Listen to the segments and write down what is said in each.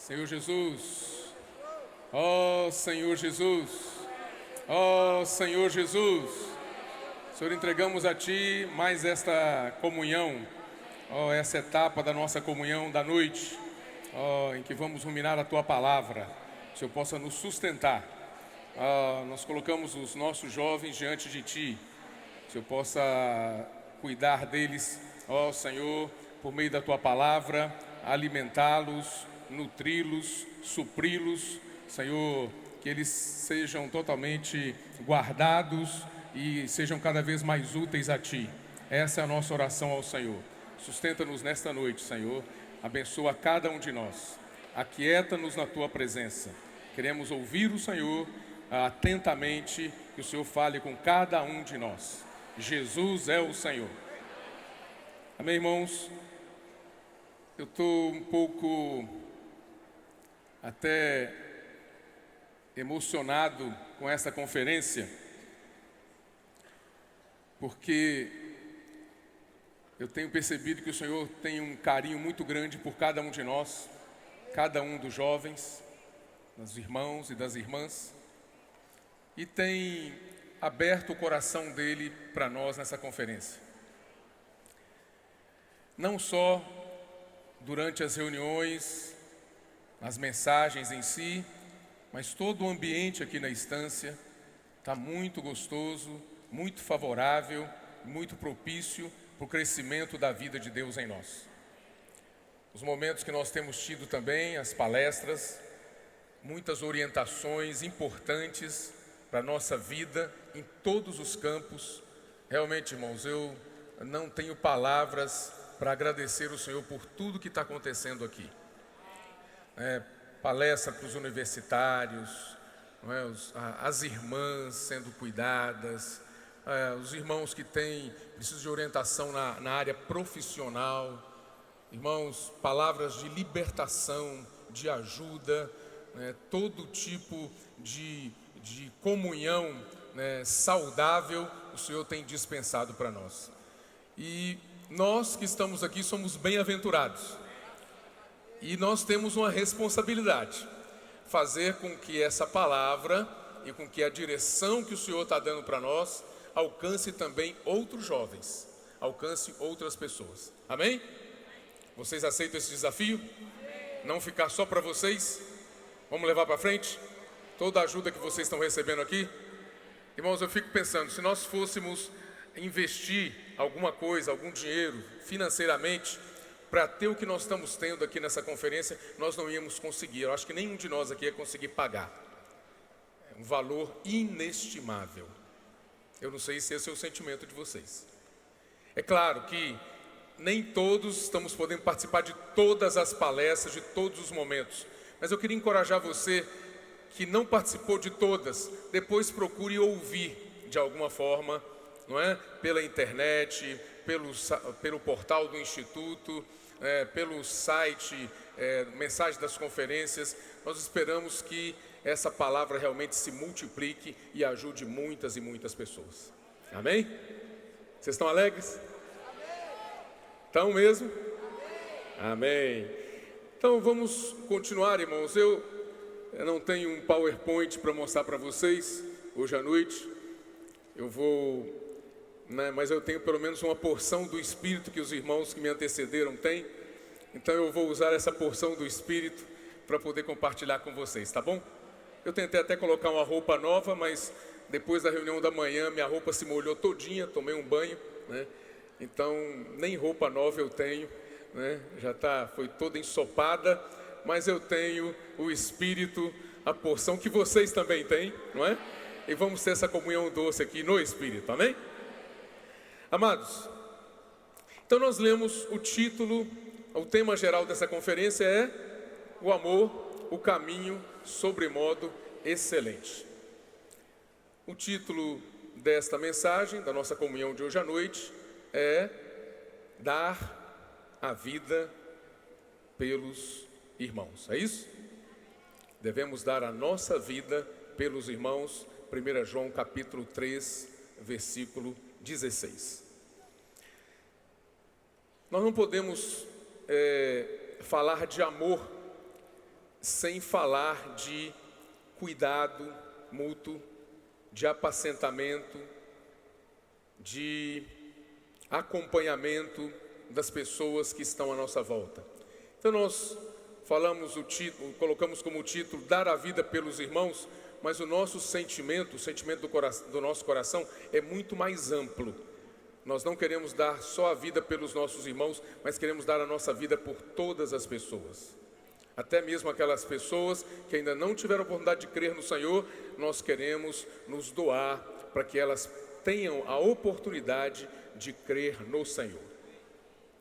Senhor Jesus, ó Senhor Jesus, ó Senhor Jesus, Senhor, entregamos a Ti mais esta comunhão, ó, essa etapa da nossa comunhão da noite, ó, em que vamos ruminar a Tua palavra, que o Senhor possa nos sustentar. Nós colocamos os nossos jovens diante de Ti, que o Senhor possa cuidar deles, ó Senhor, por meio da Tua palavra, alimentá-los, nutri-los, supri-los, Senhor, que eles sejam totalmente guardados e sejam cada vez mais úteis a Ti. Essa é a nossa oração ao Senhor. Sustenta-nos nesta noite, Senhor. Abençoa cada um de nós. Aquieta-nos na Tua presença. Queremos ouvir o Senhor atentamente, que o Senhor fale com cada um de nós. Jesus é o Senhor. Amém, irmãos? Eu estou um pouco até emocionado com essa conferência, porque eu tenho percebido que o Senhor tem um carinho muito grande por cada um de nós, cada um dos jovens, dos irmãos e das irmãs, e tem aberto o coração dele para nós nessa conferência. Não só durante as reuniões, as mensagens em si, mas todo o ambiente aqui na estância está muito gostoso, muito favorável, muito propício para o crescimento da vida de Deus em nós. Os momentos que nós temos tido também, as palestras, muitas orientações importantes para a nossa vida em todos os campos. Realmente, irmãos, eu não tenho palavras para agradecer o Senhor por tudo que está acontecendo aqui. Palestra para os universitários, as irmãs sendo cuidadas, os irmãos que precisam de orientação na área profissional, irmãos, palavras de libertação, de ajuda, todo tipo de comunhão saudável o Senhor tem dispensado para nós. E nós que estamos aqui somos bem-aventurados. E nós temos uma responsabilidade, fazer com que essa palavra e com que a direção que o Senhor está dando para nós alcance também outros jovens, alcance outras pessoas. Amém? Vocês aceitam esse desafio? Não ficar só para vocês? Vamos levar para frente? Toda a ajuda que vocês estão recebendo aqui? Irmãos, eu fico pensando, se nós fôssemos investir alguma coisa, algum dinheiro, financeiramente, para ter o que nós estamos tendo aqui nessa conferência, nós não íamos conseguir. Eu acho que nenhum de nós aqui ia conseguir pagar. É um valor inestimável. Eu não sei se esse é o sentimento de vocês. É claro que nem todos estamos podendo participar de todas as palestras, de todos os momentos. Mas eu queria encorajar você que não participou de todas, depois procure ouvir de alguma forma, não é? Pela internet, pelo portal do Instituto, pelo site, mensagem das conferências. Nós esperamos que essa palavra realmente se multiplique e ajude muitas e muitas pessoas. Amém? Vocês estão alegres? Estão mesmo? Amém. Então vamos continuar, irmãos. Eu não tenho um PowerPoint para mostrar para vocês hoje à noite. Eu vou... mas eu tenho pelo menos uma porção do Espírito que os irmãos que me antecederam têm. Então eu vou usar essa porção do Espírito para poder compartilhar com vocês, tá bom? Eu tentei até colocar uma roupa nova, mas depois da reunião da manhã minha roupa se molhou todinha, tomei um banho, né? Então nem roupa nova eu tenho, né? Foi toda ensopada, mas eu tenho o Espírito, a porção que vocês também têm, não é? E vamos ter essa comunhão doce aqui no Espírito, amém? Amados, então nós lemos o título, o tema geral dessa conferência é o amor, o caminho sobremodo excelente. O título desta mensagem, da nossa comunhão de hoje à noite, é dar a vida pelos irmãos. É isso? Devemos dar a nossa vida pelos irmãos. 1 João capítulo 3, versículo 16. Nós não podemos falar de amor sem falar de cuidado mútuo, de apacentamento, de acompanhamento das pessoas que estão à nossa volta. Então nós colocamos como título dar a vida pelos irmãos, mas o nosso sentimento, o sentimento do nosso coração é muito mais amplo. Nós não queremos dar só a vida pelos nossos irmãos, mas queremos dar a nossa vida por todas as pessoas. Até mesmo aquelas pessoas que ainda não tiveram a oportunidade de crer no Senhor, nós queremos nos doar para que elas tenham a oportunidade de crer no Senhor.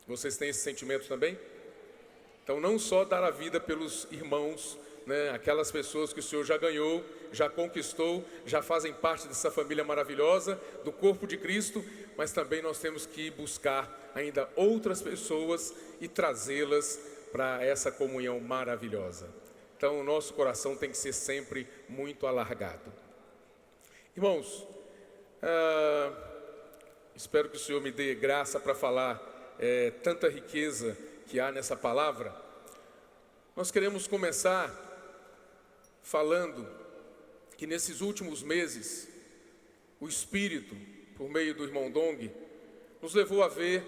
Vocês têm esse sentimento também? Então não só dar a vida pelos irmãos, né, aquelas pessoas que o Senhor já ganhou, já conquistou, já fazem parte dessa família maravilhosa, do corpo de Cristo, mas também nós temos que buscar ainda outras pessoas e trazê-las para essa comunhão maravilhosa. Então o nosso coração tem que ser sempre muito alargado. Irmãos, espero que o Senhor me dê graça para falar tanta riqueza que há nessa palavra. Nós queremos começar falando que nesses últimos meses, o Espírito, por meio do irmão Dong, nos levou a ver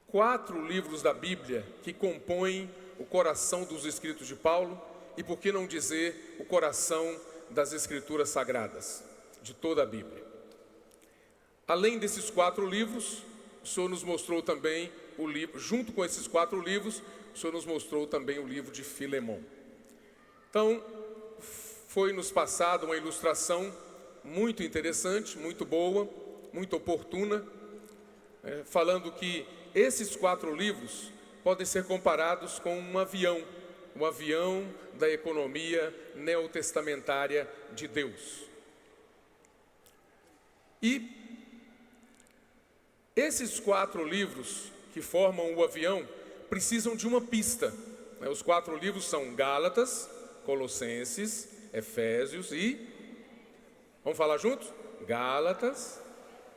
4 livros da Bíblia que compõem o coração dos escritos de Paulo e, por que não dizer, o coração das Escrituras Sagradas, de toda a Bíblia. Além desses 4 livros, o Senhor nos mostrou também o livro, junto com esses 4 livros, o Senhor nos mostrou também o livro de Filemon. Então, foi nos passado uma ilustração muito interessante, muito boa, muito oportuna, falando que esses 4 livros podem ser comparados com um avião da economia neotestamentária de Deus. E esses 4 livros que formam o avião precisam de uma pista. Os 4 livros são Gálatas, Colossenses, Efésios e... Vamos falar juntos? Gálatas,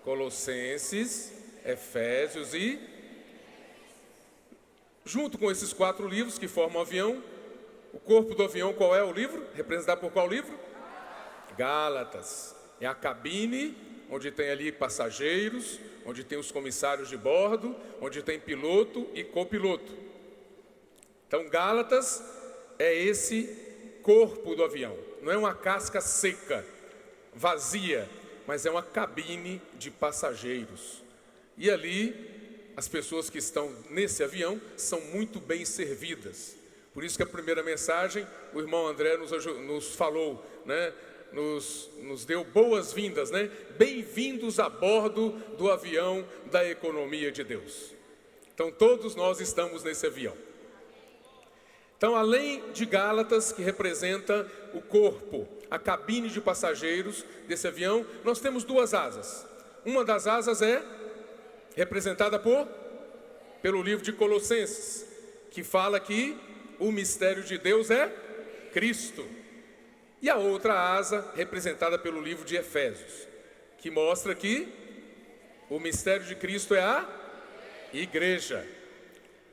Colossenses, Efésios e... Junto com esses 4 livros que formam o avião, o corpo do avião, qual é o livro? Representado por qual livro? Gálatas. É a cabine, onde tem ali passageiros, onde tem os comissários de bordo, onde tem piloto e copiloto. Então, Gálatas é esse corpo do avião. Não é uma casca seca, vazia, mas é uma cabine de passageiros. E ali, as pessoas que estão nesse avião são muito bem servidas. Por isso que a primeira mensagem, o irmão André nos falou, né? Nos deu boas-vindas, né? Bem-vindos a bordo do avião da economia de Deus. Então todos nós estamos nesse avião. Então, além de Gálatas, que representa o corpo, a cabine de passageiros desse avião, nós temos 2 asas. Uma das asas é representada pelo livro de Colossenses, que fala que o mistério de Deus é Cristo. E a outra asa representada pelo livro de Efésios, que mostra que o mistério de Cristo é a igreja.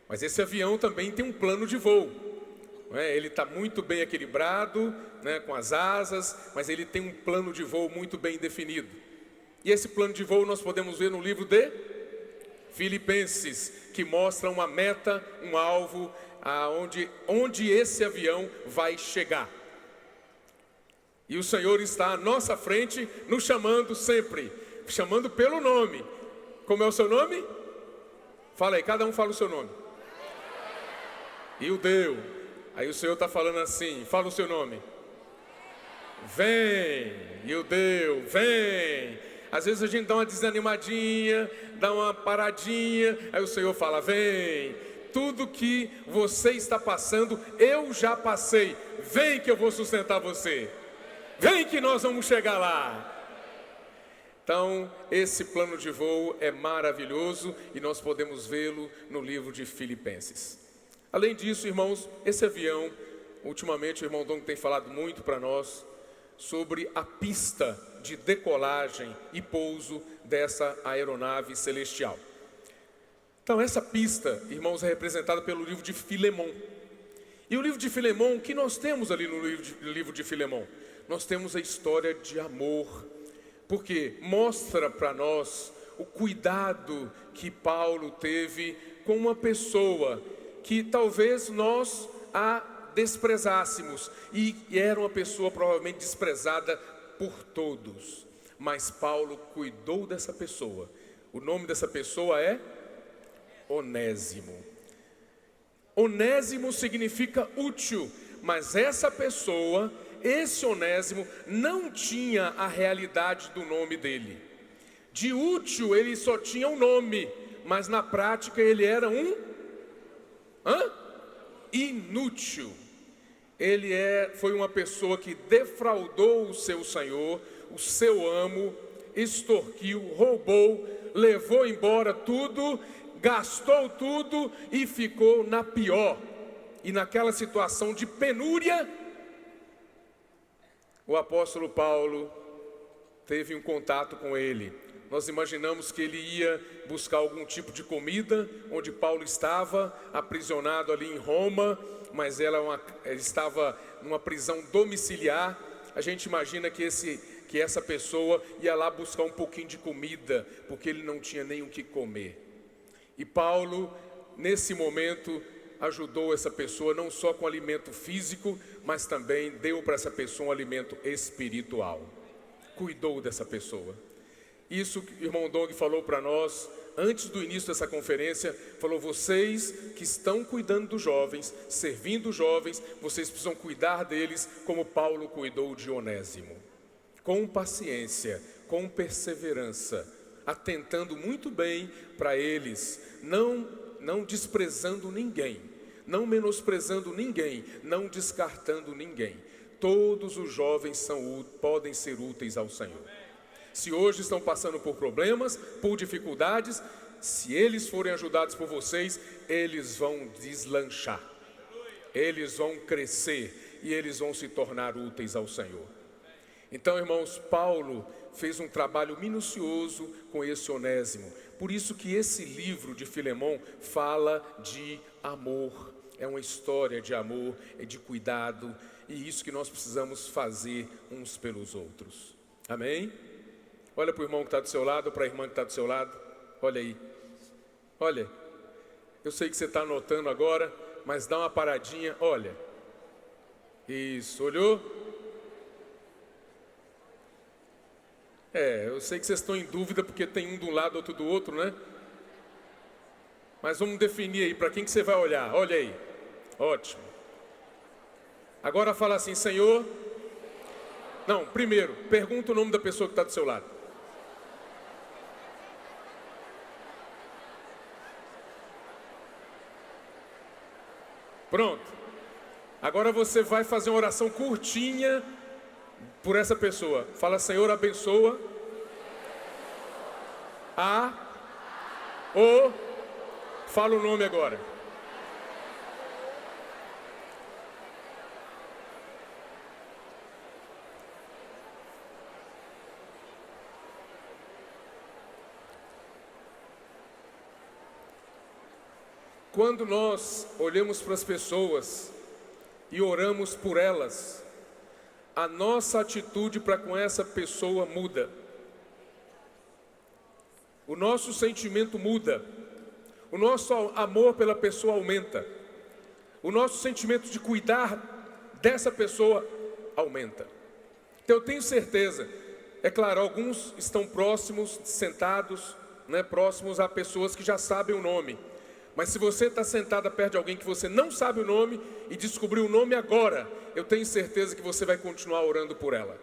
Mas esse avião também tem um plano de voo. Ele está muito bem equilibrado, né, com as asas, mas ele tem um plano de voo muito bem definido. E esse plano de voo nós podemos ver no livro de Filipenses, que mostra uma meta, um alvo, onde esse avião vai chegar. E o Senhor está à nossa frente, nos chamando sempre, chamando pelo nome. Como é o seu nome? Fala aí, cada um fala o seu nome. E o Deu. Aí o Senhor está falando assim, fala o seu nome. Vem. E o Deu, vem. Às vezes a gente dá uma desanimadinha, dá uma paradinha, aí o Senhor fala, vem. Tudo que você está passando, eu já passei. Vem que eu vou sustentar você. Vem que nós vamos chegar lá. Então, esse plano de voo é maravilhoso e nós podemos vê-lo no livro de Filipenses. Além disso, irmãos, esse avião, ultimamente o irmão Dong tem falado muito para nós sobre a pista de decolagem e pouso dessa aeronave celestial. Então, essa pista, irmãos, é representada pelo livro de Filemon. E o livro de Filemão, o que nós temos ali no livro de Filemão? Nós temos a história de amor, porque mostra para nós o cuidado que Paulo teve com uma pessoa que talvez nós a desprezássemos, e era uma pessoa provavelmente desprezada por todos, mas Paulo cuidou dessa pessoa. O nome dessa pessoa é Onésimo. Onésimo significa útil, mas essa pessoa, esse Onésimo, não tinha a realidade do nome dele. De útil ele só tinha um nome, mas na prática ele era um inútil. Ele foi uma pessoa que defraudou o seu senhor, o seu amo, extorquiu, roubou, levou embora tudo, gastou tudo e ficou na pior. E naquela situação de penúria, o apóstolo Paulo teve um contato com ele. Nós imaginamos que ele ia buscar algum tipo de comida, onde Paulo estava aprisionado ali em Roma, mas ele estava numa prisão domiciliar. A gente imagina que essa pessoa ia lá buscar um pouquinho de comida, porque ele não tinha nem o que comer. E Paulo, nesse momento, ajudou essa pessoa não só com alimento físico, mas também deu para essa pessoa um alimento espiritual. Cuidou dessa pessoa. Isso que o irmão Dong falou para nós antes do início dessa conferência, falou: vocês que estão cuidando dos jovens, servindo os jovens, vocês precisam cuidar deles como Paulo cuidou de Onésimo, com paciência, com perseverança, atentando muito bem para eles, não desprezando ninguém, não menosprezando ninguém, não descartando ninguém. Todos os jovens podem ser úteis ao Senhor. Se hoje estão passando por problemas, por dificuldades, se eles forem ajudados por vocês, eles vão deslanchar, eles vão crescer e eles vão se tornar úteis ao Senhor. Então, irmãos, Paulo fez um trabalho minucioso com esse Onésimo. Por isso que esse livro de Filemão fala de amor. É uma história de amor, é de cuidado, e isso que nós precisamos fazer uns pelos outros. Amém? Olha para o irmão que está do seu lado, para a irmã que está do seu lado. Olha aí. Olha. Eu sei que você está anotando agora, mas dá uma paradinha. Olha. Isso. Olhou? Eu sei que vocês estão em dúvida porque tem um de um lado, outro do outro, né? Mas vamos definir aí para quem que você vai olhar. Olha aí. Ótimo. Agora fala assim: Senhor. Não, primeiro, pergunta o nome da pessoa que está do seu lado. Pronto. Agora você vai fazer uma oração curtinha por essa pessoa. Fala: Senhor, abençoa fala o nome agora. Quando nós olhamos para as pessoas e oramos por elas, a nossa atitude para com essa pessoa muda. O nosso sentimento muda. O nosso amor pela pessoa aumenta. O nosso sentimento de cuidar dessa pessoa aumenta. Então eu tenho certeza, é claro, alguns estão próximos, sentados, próximos a pessoas que já sabem o nome. Mas se você está sentada perto de alguém que você não sabe o nome e descobriu o nome agora, eu tenho certeza que você vai continuar orando por ela.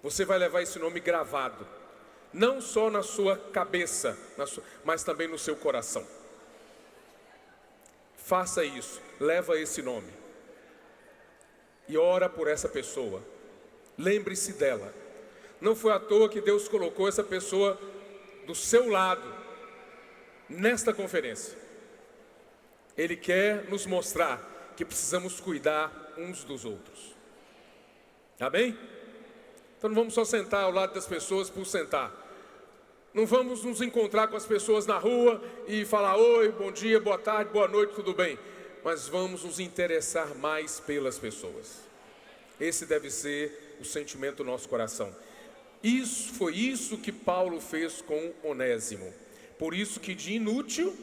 Você vai levar esse nome gravado, não só na sua cabeça, mas também no seu coração. Faça isso, leva esse nome e ora por essa pessoa. Lembre-se dela. Não foi à toa que Deus colocou essa pessoa do seu lado nesta conferência. Ele quer nos mostrar que precisamos cuidar uns dos outros. Amém? Então não vamos só sentar ao lado das pessoas por sentar. Não vamos nos encontrar com as pessoas na rua e falar: oi, bom dia, boa tarde, boa noite, tudo bem? mas vamos nos interessar mais pelas pessoas. Esse deve ser o sentimento do nosso coração. Foi isso que Paulo fez com Onésimo. Por isso que de inútil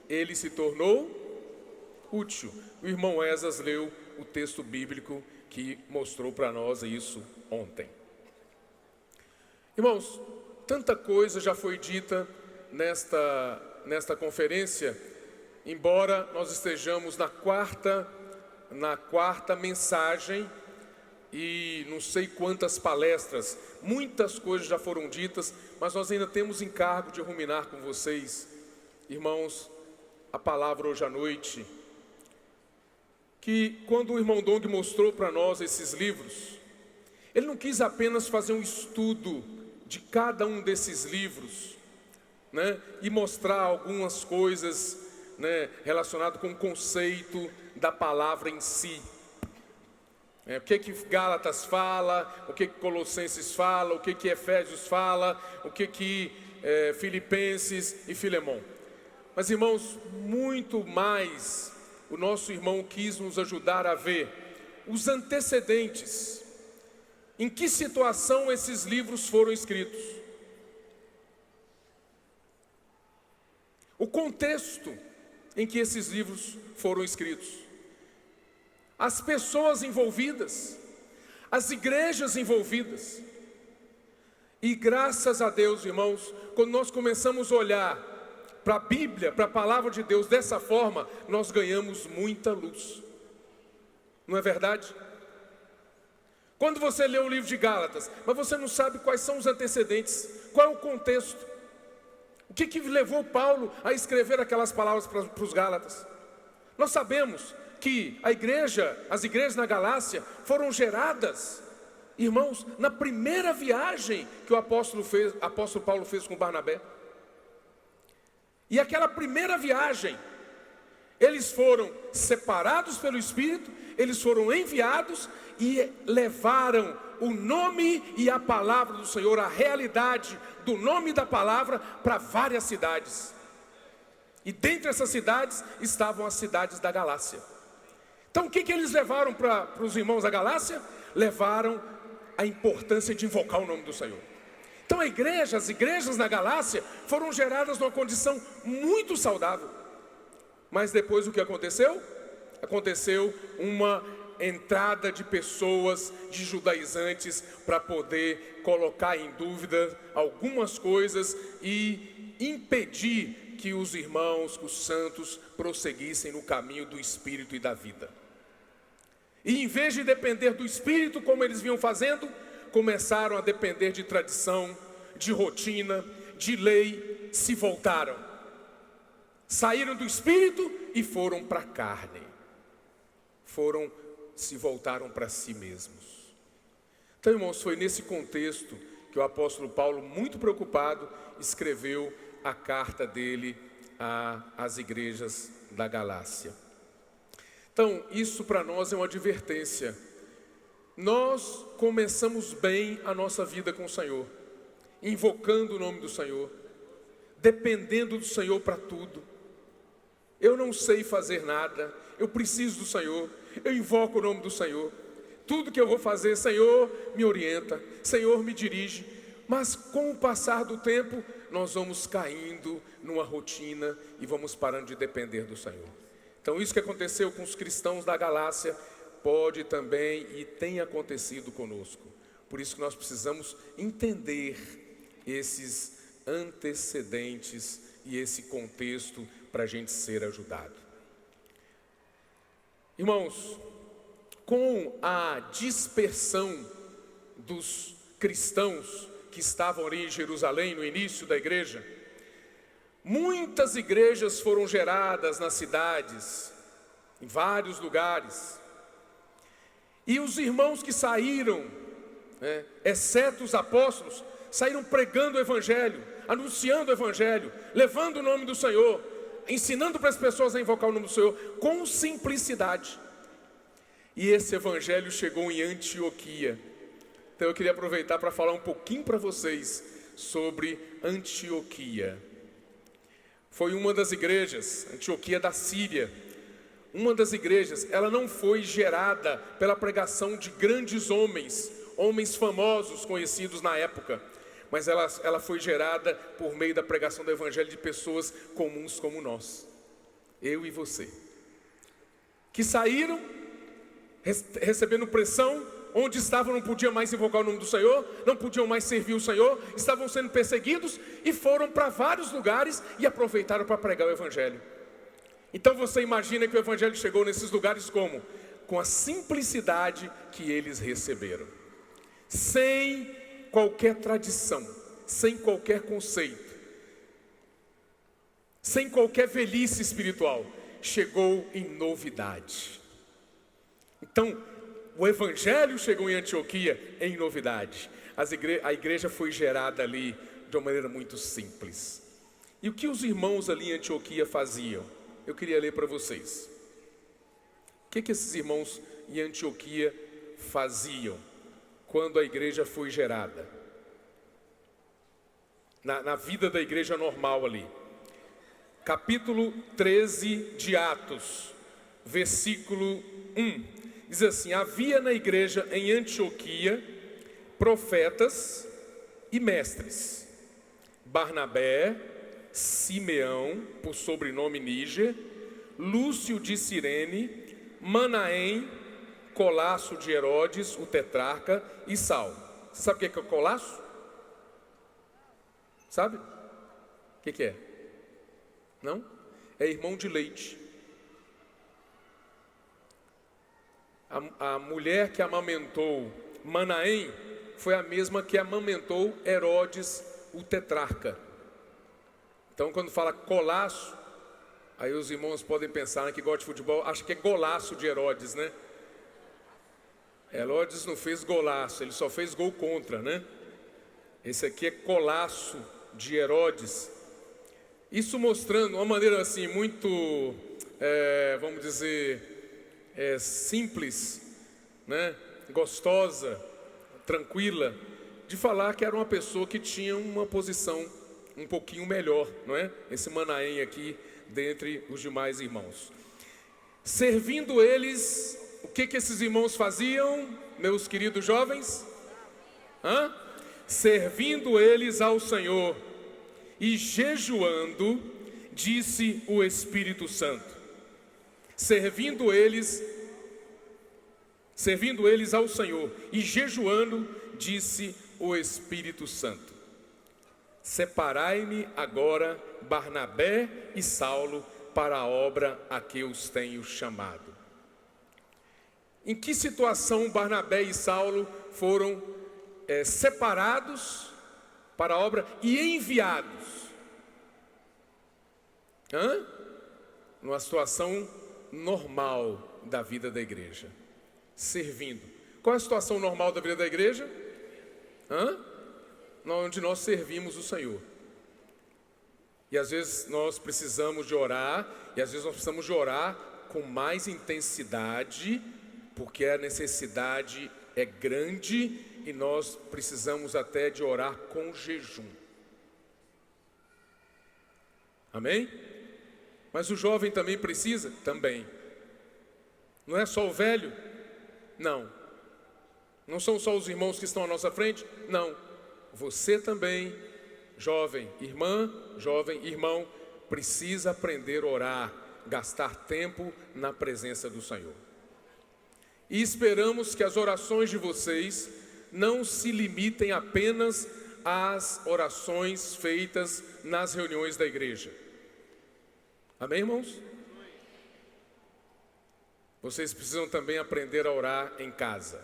ele se tornou útil. O irmão Esas leu o texto bíblico que mostrou para nós isso ontem. Irmãos, tanta coisa já foi dita nesta conferência, embora nós estejamos na quarta mensagem e não sei quantas palestras, muitas coisas já foram ditas, mas nós ainda temos encargo de ruminar com vocês, irmãos, a palavra hoje à noite, que quando o irmão Dong mostrou para nós esses livros, ele não quis apenas fazer um estudo de cada um desses livros, né, e mostrar algumas coisas, né, relacionadas com o conceito da palavra em si. O que Gálatas fala, o que Colossenses fala, o que Efésios fala, o que Filipenses e Filemão. Mas, irmãos, muito mais o nosso irmão quis nos ajudar a ver os antecedentes, em que situação esses livros foram escritos, o contexto em que esses livros foram escritos, as pessoas envolvidas, as igrejas envolvidas. E graças a Deus, irmãos, quando nós começamos a olhar para a Bíblia, para a palavra de Deus dessa forma, nós ganhamos muita luz. Não é verdade? Quando você lê o livro de Gálatas, mas você não sabe quais são os antecedentes, qual é o contexto, o que levou Paulo a escrever aquelas palavras para os Gálatas? Nós sabemos que as igrejas na Galácia foram geradas, irmãos, na primeira viagem que o apóstolo Paulo fez com Barnabé. E aquela primeira viagem, eles foram separados pelo Espírito, eles foram enviados e levaram o nome e a palavra do Senhor, a realidade do nome e da palavra para várias cidades. E dentre essas cidades estavam as cidades da Galácia. Então o que eles levaram para os irmãos da Galácia? Levaram a importância de invocar o nome do Senhor. Então as igrejas na Galácia foram geradas numa condição muito saudável. Mas depois o que aconteceu? Aconteceu uma entrada de pessoas, de judaizantes, para poder colocar em dúvida algumas coisas e impedir que os irmãos, que os santos, prosseguissem no caminho do Espírito e da vida. E em vez de depender do Espírito, como eles vinham fazendo, começaram a depender de tradição, de rotina, de lei, se voltaram. Saíram do Espírito e foram para a carne. Se voltaram para si mesmos. Então, irmãos, foi nesse contexto que o apóstolo Paulo, muito preocupado, escreveu a carta dele às igrejas da Galácia. Então, isso para nós é uma advertência. Nós começamos bem a nossa vida com o Senhor, invocando o nome do Senhor, dependendo do Senhor para tudo. Eu não sei fazer nada, eu preciso do Senhor, eu invoco o nome do Senhor. Tudo que eu vou fazer, Senhor me orienta, Senhor me dirige. Mas com o passar do tempo, nós vamos caindo numa rotina e vamos parando de depender do Senhor. Então isso que aconteceu com os cristãos da Galácia, pode também e tem acontecido conosco. Por isso que nós precisamos entender esses antecedentes e esse contexto para a gente ser ajudado. Irmãos, com a dispersão dos cristãos que estavam ali em Jerusalém no início da igreja, muitas igrejas foram geradas nas cidades, em vários lugares. E os irmãos que saíram, exceto os apóstolos, saíram pregando o Evangelho, anunciando o Evangelho, levando o nome do Senhor, ensinando para as pessoas a invocar o nome do Senhor, com simplicidade. E esse Evangelho chegou em Antioquia. Então eu queria aproveitar para falar um pouquinho para vocês sobre Antioquia. Foi uma das igrejas, Antioquia da Síria. uma das igrejas, ela não foi gerada pela pregação de grandes homens, homens famosos, conhecidos na época, mas ela foi gerada por meio da pregação do evangelho de pessoas comuns como nós, eu e você, que saíram recebendo pressão, onde estavam não podiam mais invocar o nome do Senhor, não podiam mais servir o Senhor, estavam sendo perseguidos e foram para vários lugares e aproveitaram para pregar o evangelho. Então você imagina que o evangelho chegou nesses lugares como? Com a simplicidade que eles receberam, sem qualquer tradição, sem qualquer conceito, sem qualquer velhice espiritual, chegou em novidade. Então, o evangelho chegou em Antioquia em novidade. A igreja foi gerada ali de uma maneira muito simples. E o que os irmãos ali em Antioquia faziam? Eu queria ler para vocês. O que esses irmãos em Antioquia faziam quando a igreja foi gerada? Na vida da igreja normal ali. Capítulo 13 de Atos, versículo 1. Diz assim: havia na igreja em Antioquia profetas e mestres, Barnabé, Simeão, por sobrenome Níger, Lúcio de Cirene, Manaém, Colasso de Herodes, o tetrarca, e Saulo. Você sabe o que é Colasso? Sabe? O que é? Não? É irmão de leite. A mulher que amamentou Manaém foi a mesma que amamentou Herodes, o tetrarca. Então, quando fala Colasso, aí os irmãos podem pensar, né, que gosta de futebol, acho que é golaço de Herodes, né? Herodes não fez golaço, ele só fez gol contra, né? Esse aqui é Colasso de Herodes. Isso mostrando uma maneira assim muito, vamos dizer, simples, né? Gostosa, tranquila, de falar que era uma pessoa que tinha uma posição um pouquinho melhor, não é? Esse Manaém aqui, dentre os demais irmãos. Servindo eles, o que esses irmãos faziam, meus queridos jovens? Servindo eles ao Senhor e jejuando, disse o Espírito Santo. Servindo eles ao Senhor e jejuando, disse o Espírito Santo: separai-me agora Barnabé e Saulo para a obra a que os tenho chamado. Em que situação Barnabé e Saulo foram separados para a obra e enviados? Numa situação normal da vida da igreja, servindo. Qual é a situação normal da vida da igreja? Onde nós servimos o Senhor. E às vezes nós precisamos de orar, e às vezes nós precisamos de orar com mais intensidade, porque a necessidade é grande e nós precisamos até de orar com jejum. Amém? Mas o jovem também precisa? Também. Não é só o velho? Não. Não são só os irmãos que estão à nossa frente? Não. Você também, jovem irmã, jovem irmão, precisa aprender a orar, gastar tempo na presença do Senhor. E esperamos que as orações de vocês não se limitem apenas às orações feitas nas reuniões da igreja. Amém, irmãos? Vocês precisam também aprender a orar em casa,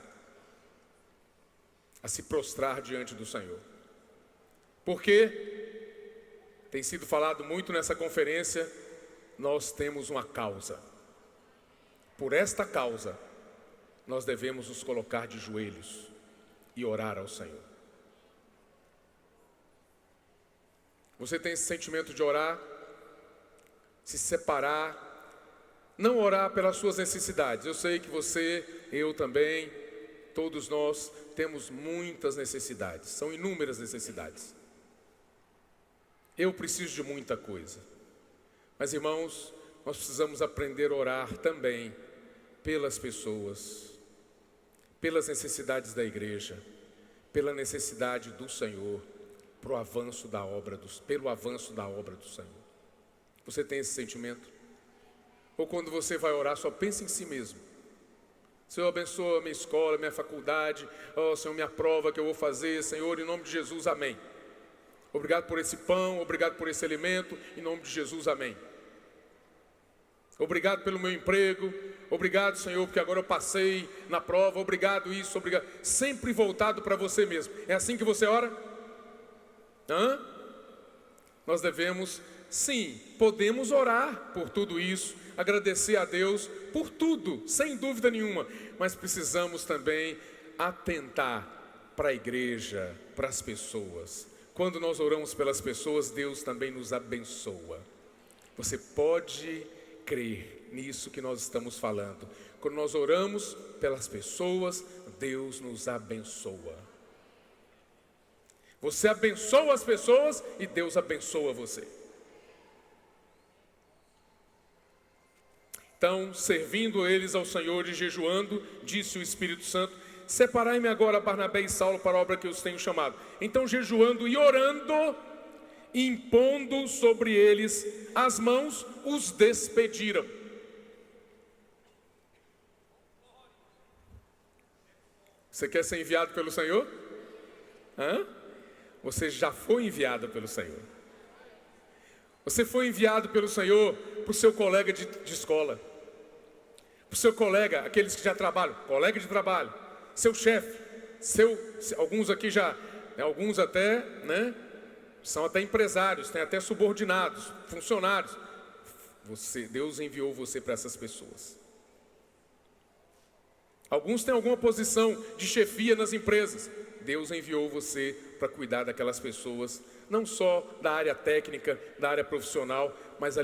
a se prostrar diante do Senhor. Porque tem sido falado muito nessa conferência, nós temos uma causa. Por esta causa, nós devemos nos colocar de joelhos e orar ao Senhor. Você tem esse sentimento de orar, se separar, não orar pelas suas necessidades. Eu sei que você, eu também, todos nós temos muitas necessidades, são inúmeras necessidades. Eu preciso de muita coisa. Mas irmãos, nós precisamos aprender a orar também pelas pessoas, pelas necessidades da igreja, pela necessidade do Senhor, pelo avanço da obra do Senhor. Você tem esse sentimento? Ou quando você vai orar, só pensa em si mesmo? Senhor, abençoa a minha escola, minha faculdade. Oh, Senhor, minha prova que eu vou fazer. Senhor, em nome de Jesus, amém. Obrigado por esse pão, obrigado por esse alimento. Em nome de Jesus, amém. Obrigado pelo meu emprego. Obrigado, Senhor, porque agora eu passei na prova. Obrigado isso, obrigado. Sempre voltado para você mesmo. É assim que você ora? Nós devemos, sim, podemos orar por tudo isso, agradecer a Deus por tudo, sem dúvida nenhuma, mas precisamos também atentar para a igreja, para as pessoas. Quando nós oramos pelas pessoas, Deus também nos abençoa. Você pode crer nisso que nós estamos falando. Quando nós oramos pelas pessoas, Deus nos abençoa. Você abençoa as pessoas e Deus abençoa você. Então, servindo eles ao Senhor e jejuando, disse o Espírito Santo: separai-me agora Barnabé e Saulo para a obra que os tenho chamado. Então, jejuando e orando, impondo sobre eles as mãos, os despediram. Você quer ser enviado pelo Senhor? Você já foi enviado pelo Senhor. Você foi enviado pelo Senhor para o seu colega de escola, para o seu colega, aqueles que já trabalham, colega de trabalho, seu chefe, alguns aqui já, alguns até, né, são até empresários, têm até subordinados, funcionários. Deus enviou você para essas pessoas. Alguns têm alguma posição de chefia nas empresas. Deus enviou você para cuidar daquelas pessoas, não só da área técnica, da área profissional, mas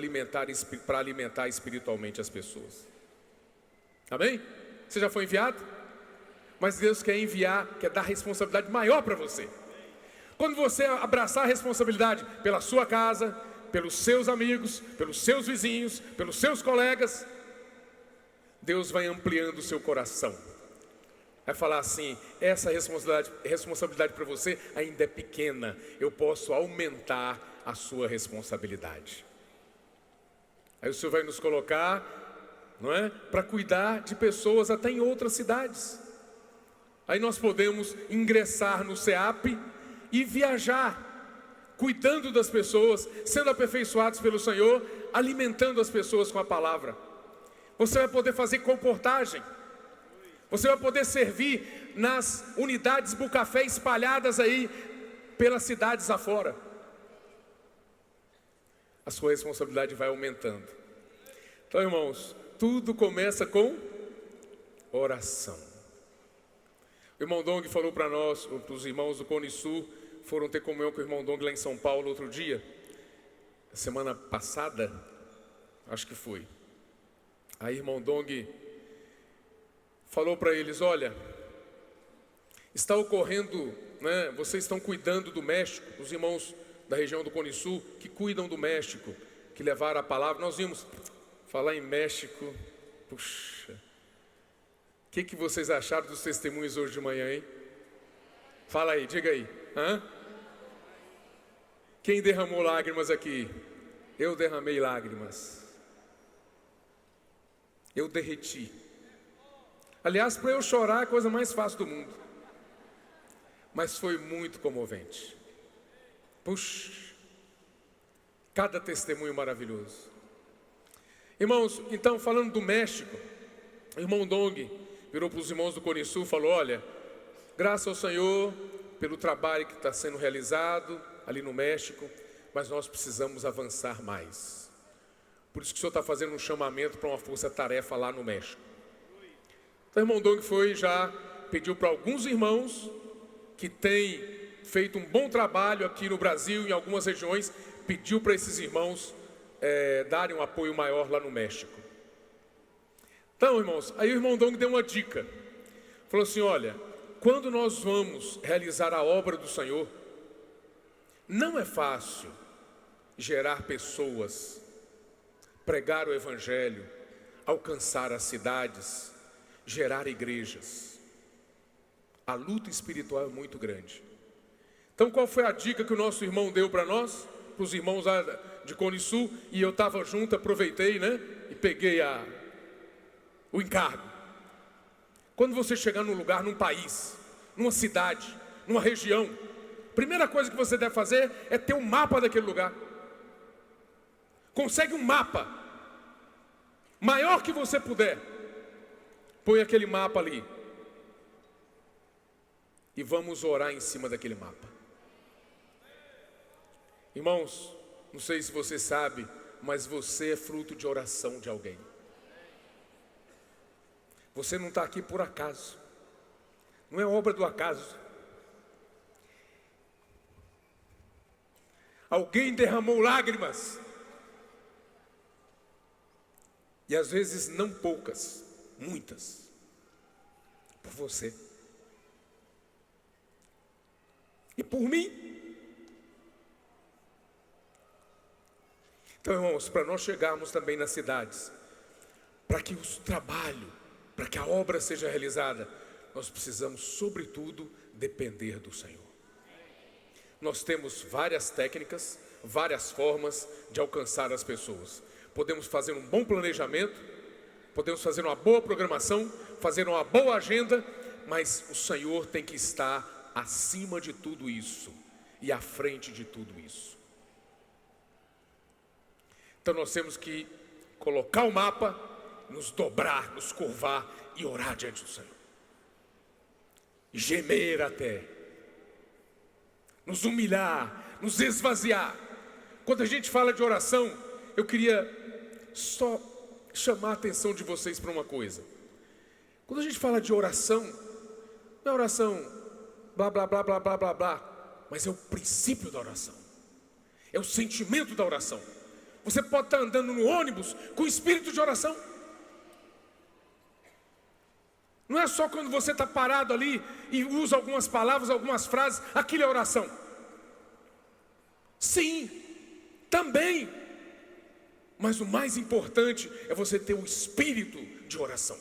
para alimentar espiritualmente as pessoas. Amém? Você já foi enviado? Mas Deus quer enviar, quer dar responsabilidade maior para você. Quando você abraçar a responsabilidade pela sua casa, pelos seus amigos, pelos seus vizinhos, pelos seus colegas, Deus vai ampliando o seu coração. Vai falar assim: essa responsabilidade para você ainda é pequena, eu posso aumentar a sua responsabilidade. Aí o Senhor vai nos colocar, não é, para cuidar de pessoas até em outras cidades. Aí nós podemos ingressar no SEAP e viajar, cuidando das pessoas, sendo aperfeiçoados pelo Senhor, alimentando as pessoas com a palavra. Você vai poder fazer comportagem. Você vai poder servir nas unidades Bucafé espalhadas aí pelas cidades afora. A sua responsabilidade vai aumentando. Então, irmãos, tudo começa com oração. O irmão Dong falou para nós, para os irmãos do Cone Sul, foram ter comunhão com o irmão Dong lá em São Paulo outro dia, semana passada, acho que foi. Aí irmão Dong falou para eles: olha, está ocorrendo, né, vocês estão cuidando do México, os irmãos da região do Cone Sul, que cuidam do México, que levaram a palavra. Nós vimos falar em México. Puxa, o que vocês acharam dos testemunhos hoje de manhã, hein? Fala aí, diga aí. Quem derramou lágrimas aqui? Eu derramei lágrimas. Eu derreti. Aliás, para eu chorar é a coisa mais fácil do mundo. Mas foi muito comovente. Puxa, cada testemunho maravilhoso. Irmãos, então falando do México, o irmão Dong virou para os irmãos do Cone Sul e falou: olha, graças ao Senhor pelo trabalho que está sendo realizado ali no México, mas nós precisamos avançar mais. Por isso que o Senhor está fazendo um chamamento para uma força-tarefa lá no México. Então o irmão Dong pediu para alguns irmãos que têm feito um bom trabalho aqui no Brasil, em algumas regiões, pediu para esses irmãos darem um apoio maior lá no México. Então, irmãos, aí o irmão Dong deu uma dica. Falou assim: olha, quando nós vamos realizar a obra do Senhor, não é fácil gerar pessoas pregar o evangelho, alcançar as cidades, gerar igrejas. A luta espiritual é muito grande. Então qual foi a dica que o nosso irmão deu para nós? Para os irmãos lá de Cone Sul, e eu estava junto, aproveitei, né? E peguei o encargo. Quando você chegar num lugar, num país, numa cidade, numa região, a primeira coisa que você deve fazer é ter um mapa daquele lugar. Consegue um mapa, maior que você puder. Põe aquele mapa ali. E vamos orar em cima daquele mapa. Irmãos, não sei se você sabe, mas você é fruto de oração de alguém. Você não está aqui por acaso. Não é obra do acaso. Alguém derramou lágrimas. E às vezes não poucas, muitas. Por você. E por mim. Então, irmãos, para nós chegarmos também nas cidades, para que o trabalho, para que a obra seja realizada, nós precisamos, sobretudo, depender do Senhor. Nós temos várias técnicas, várias formas de alcançar as pessoas. Podemos fazer um bom planejamento, podemos fazer uma boa programação, fazer uma boa agenda, mas o Senhor tem que estar acima de tudo isso e à frente de tudo isso. Então nós temos que colocar o mapa, nos dobrar, nos curvar e orar diante do Senhor. Gemer até. Nos humilhar, nos esvaziar. Quando a gente fala de oração, eu queria só chamar a atenção de vocês para uma coisa. Quando a gente fala de oração, não é oração blá, blá, blá, blá, blá, blá, blá, mas é o princípio da oração. É o sentimento da oração. Você pode estar andando no ônibus com o espírito de oração. Não é só quando você está parado ali e usa algumas palavras, algumas frases, aquilo é oração. Sim, também. Mas o mais importante é você ter o espírito de oração.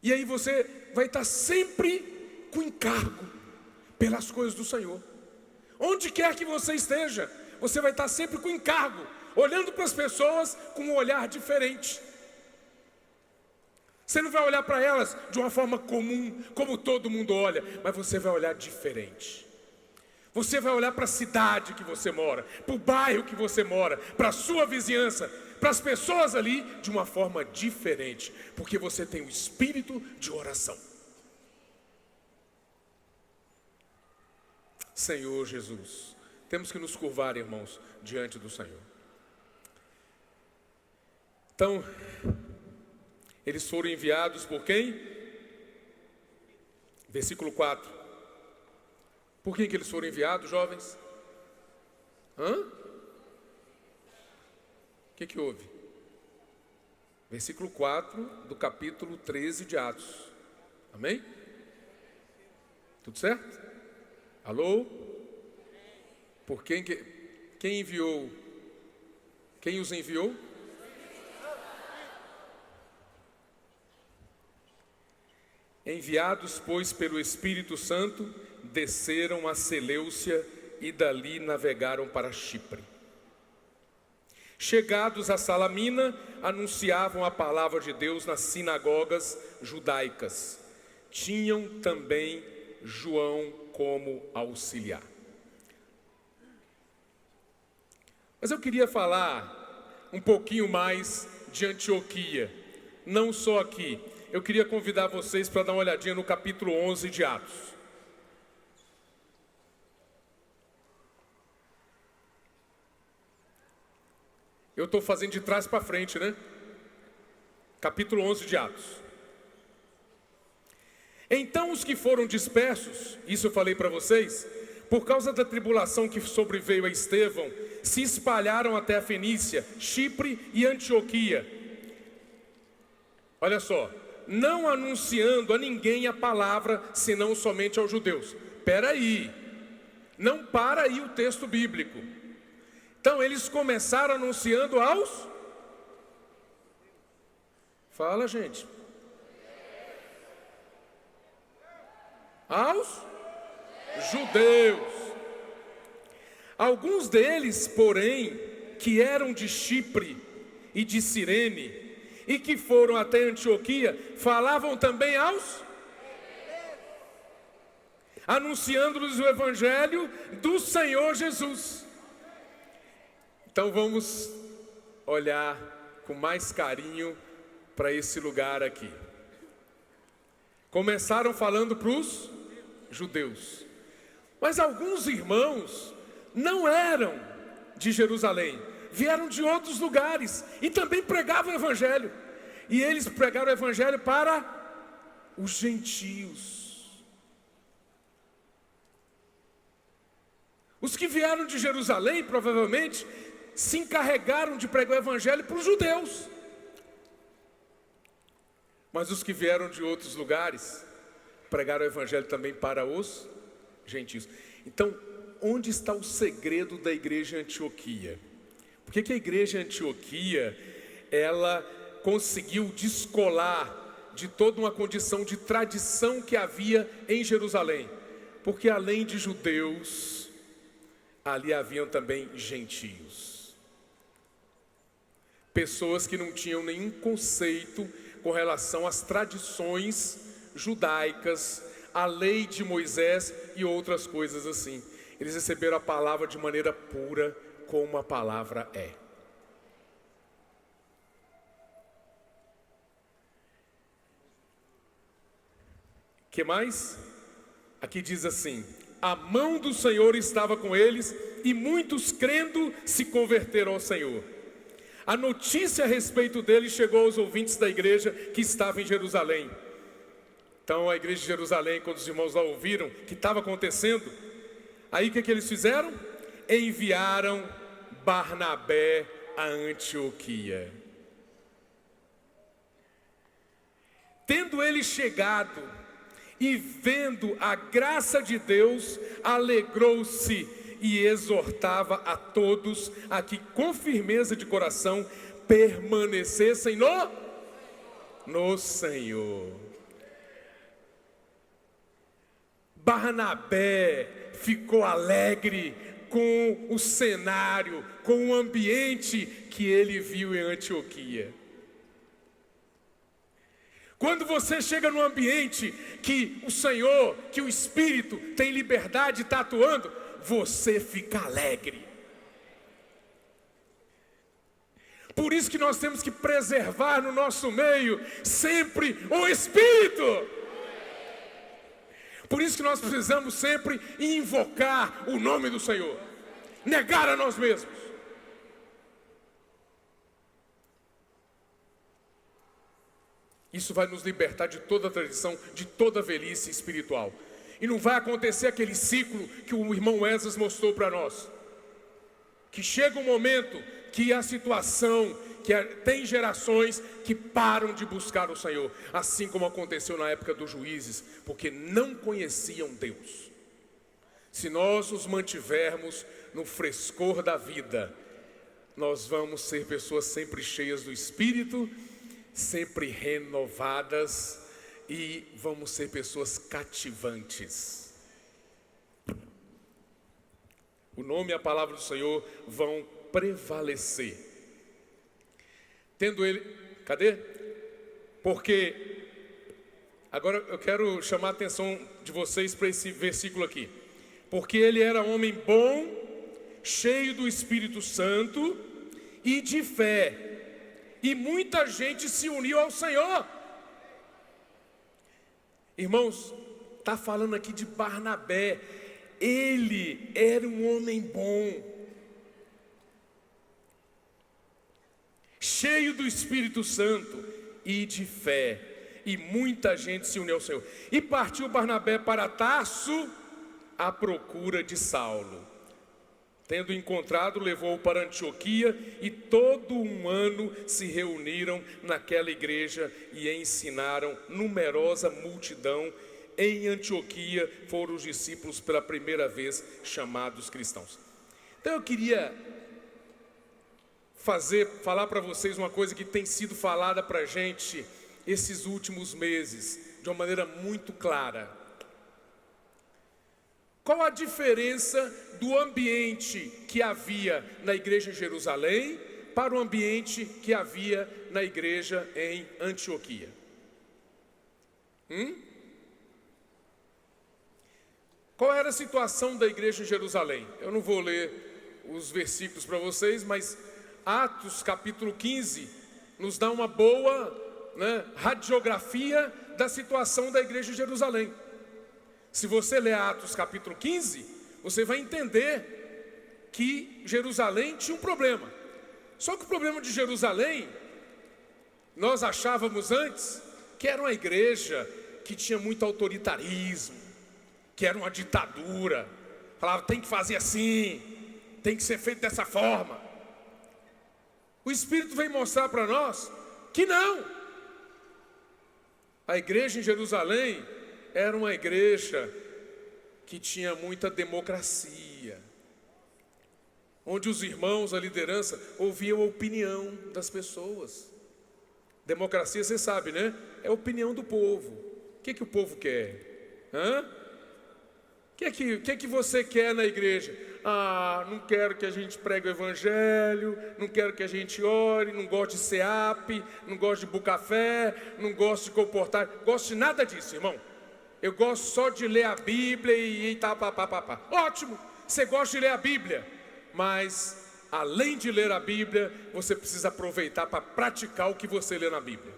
E aí você vai estar sempre com encargo pelas coisas do Senhor. Onde quer que você esteja, você vai estar sempre com encargo, olhando para as pessoas com um olhar diferente. Você não vai olhar para elas de uma forma comum, como todo mundo olha, mas você vai olhar diferente. Você vai olhar para a cidade que você mora, para o bairro que você mora, para a sua vizinhança, para as pessoas ali de uma forma diferente, porque você tem o espírito de oração. Senhor Jesus, temos que nos curvar, irmãos, diante do Senhor. Então, eles foram enviados por quem? Versículo 4. Por quem que eles foram enviados, jovens? O que houve? Versículo 4 do capítulo 13 de Atos. Amém? Tudo certo? Alô? Por quem enviou? Quem os enviou? Enviados, pois, pelo Espírito Santo, desceram a Seleucia e dali navegaram para Chipre. Chegados a Salamina, anunciavam a palavra de Deus nas sinagogas judaicas. Tinham também João como auxiliar. Mas eu queria falar um pouquinho mais de Antioquia, não só aqui. Eu queria convidar vocês para dar uma olhadinha no capítulo 11 de Atos. Eu estou fazendo de trás para frente, né? Capítulo 11 de Atos. Então os que foram dispersos, isso eu falei para vocês, por causa da tribulação que sobreveio a Estevão, se espalharam até a Fenícia, Chipre e Antioquia. Olha só, não anunciando a ninguém a palavra, senão somente aos judeus. Espera aí, não para aí o texto bíblico. Então eles começaram anunciando aos... Fala, gente. Aos judeus. Alguns deles, porém, que eram de Chipre e de Cirene, e que foram até Antioquia, falavam também aos... anunciando-lhes o evangelho do Senhor Jesus. Então vamos olhar com mais carinho para esse lugar aqui. Começaram falando para os judeus, mas alguns irmãos não eram de Jerusalém, vieram de outros lugares e também pregavam o evangelho. E eles pregaram o evangelho para os gentios. Os que vieram de Jerusalém, provavelmente, se encarregaram de pregar o evangelho para os judeus. Mas os que vieram de outros lugares, pregaram o evangelho também para os gentios. Então, onde está o segredo da igreja em Antioquia? Por que a igreja em Antioquia, ela conseguiu descolar de toda uma condição de tradição que havia em Jerusalém? Porque além de judeus, ali haviam também gentios. Pessoas que não tinham nenhum conceito com relação às tradições judaicas, a lei de Moisés e outras coisas assim. Eles receberam a palavra de maneira pura, como a palavra é. Que mais? Aqui diz assim: a mão do Senhor estava com eles e muitos crendo se converteram ao Senhor. A notícia a respeito deles chegou aos ouvintes da igreja que estava em Jerusalém. Então a igreja de Jerusalém, quando os irmãos lá ouviram que estava acontecendo, aí o que eles fizeram? Enviaram Barnabé a Antioquia. Tendo ele chegado e vendo a graça de Deus, alegrou-se e exortava a todos a que com firmeza de coração permanecessem no Senhor. Barnabé ficou alegre com o cenário, com o ambiente que ele viu em Antioquia. Quando você chega num ambiente que o Senhor, que o Espírito tem liberdade e está atuando, você fica alegre. Por isso que nós temos que preservar no nosso meio sempre o Espírito. Por isso que nós precisamos sempre invocar o nome do Senhor, negar a nós mesmos. Isso vai nos libertar de toda a tradição, de toda a velhice espiritual. E não vai acontecer aquele ciclo que o irmão Esdras mostrou para nós. Que chega um momento que a situação, tem gerações que param de buscar o Senhor. Assim como aconteceu na época dos juízes, porque não conheciam Deus. Se nós nos mantivermos no frescor da vida, nós vamos ser pessoas sempre cheias do Espírito, sempre renovadas, e vamos ser pessoas cativantes. O nome e a palavra do Senhor vão prevalecer. Tendo ele... Cadê? Porque... Agora eu quero chamar a atenção de vocês para esse versículo aqui. Porque ele era homem bom, cheio do Espírito Santo e de fé. E muita gente se uniu ao Senhor. Irmãos, está falando aqui de Barnabé. Ele era um homem bom, cheio do Espírito Santo e de fé. E muita gente se uniu ao Senhor. E partiu Barnabé para Tarso à procura de Saulo. Tendo encontrado, levou-o para Antioquia, e todo um ano se reuniram naquela igreja e ensinaram numerosa multidão. Em Antioquia foram os discípulos pela primeira vez chamados cristãos. Então eu queria falar para vocês uma coisa que tem sido falada para a gente esses últimos meses, de uma maneira muito clara. Qual a diferença do ambiente que havia na igreja em Jerusalém para o ambiente que havia na igreja em Antioquia? Qual era a situação da igreja em Jerusalém? Eu não vou ler os versículos para vocês, mas Atos capítulo 15 nos dá uma boa, radiografia da situação da igreja em Jerusalém. Se você ler Atos capítulo 15, você vai entender que Jerusalém tinha um problema. Só que o problema de Jerusalém, nós achávamos antes que era uma igreja que tinha muito autoritarismo, que era uma ditadura. Falava, tem que fazer assim, tem que ser feito dessa forma. O Espírito vem mostrar para nós que não. A igreja em Jerusalém era uma igreja que tinha muita democracia, onde os irmãos, a liderança, ouviam a opinião das pessoas. Democracia, você sabe, né? É a opinião do povo. O que o povo quer? O que você quer na igreja? Não quero que a gente pregue o evangelho, não quero que a gente ore, não gosto de SEAP, não gosto de bucafé, não gosto de comportar, não gosto de nada disso, irmão. Eu gosto só de ler a Bíblia e tá. Ótimo, você gosta de ler a Bíblia, mas além de ler a Bíblia, você precisa aproveitar para praticar o que você lê na Bíblia.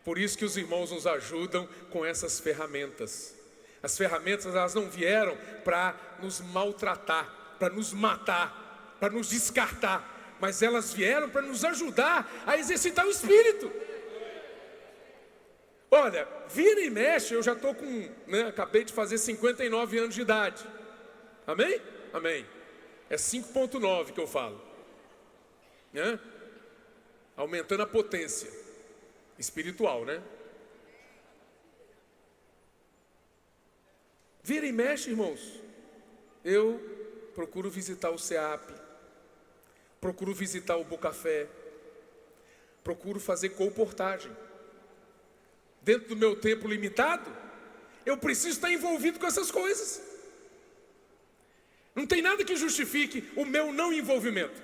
Por isso que os irmãos nos ajudam com essas ferramentas. As ferramentas, elas não vieram para nos maltratar, para nos matar, para nos descartar, mas elas vieram para nos ajudar a exercitar o Espírito. Olha, vira e mexe, eu já estou com, acabei de fazer 59 anos de idade. Amém? Amém. É 5.9 que eu falo. Aumentando a potência espiritual, Vira e mexe, irmãos. Eu procuro visitar o SEAP, procuro visitar o Bucafé, procuro fazer comportagem. Dentro do meu tempo limitado, eu preciso estar envolvido com essas coisas. Não tem nada que justifique o meu não envolvimento.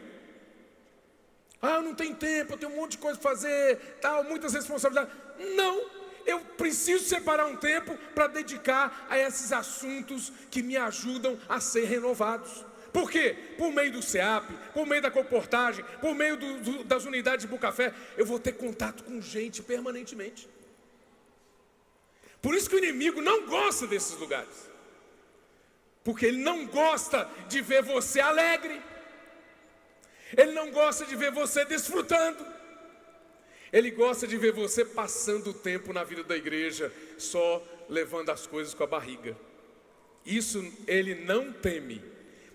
Não tem tempo, eu tenho um monte de coisa para fazer, muitas responsabilidades. Não, eu preciso separar um tempo para dedicar a esses assuntos que me ajudam a ser renovados. Por quê? Por meio do SEAP, por meio da comportagem, por meio das unidades de Bucafé, eu vou ter contato com gente permanentemente. Por isso que o inimigo não gosta desses lugares. Porque ele não gosta de ver você alegre. Ele não gosta de ver você desfrutando. Ele gosta de ver você passando o tempo na vida da igreja, só levando as coisas com a barriga. Isso ele não teme.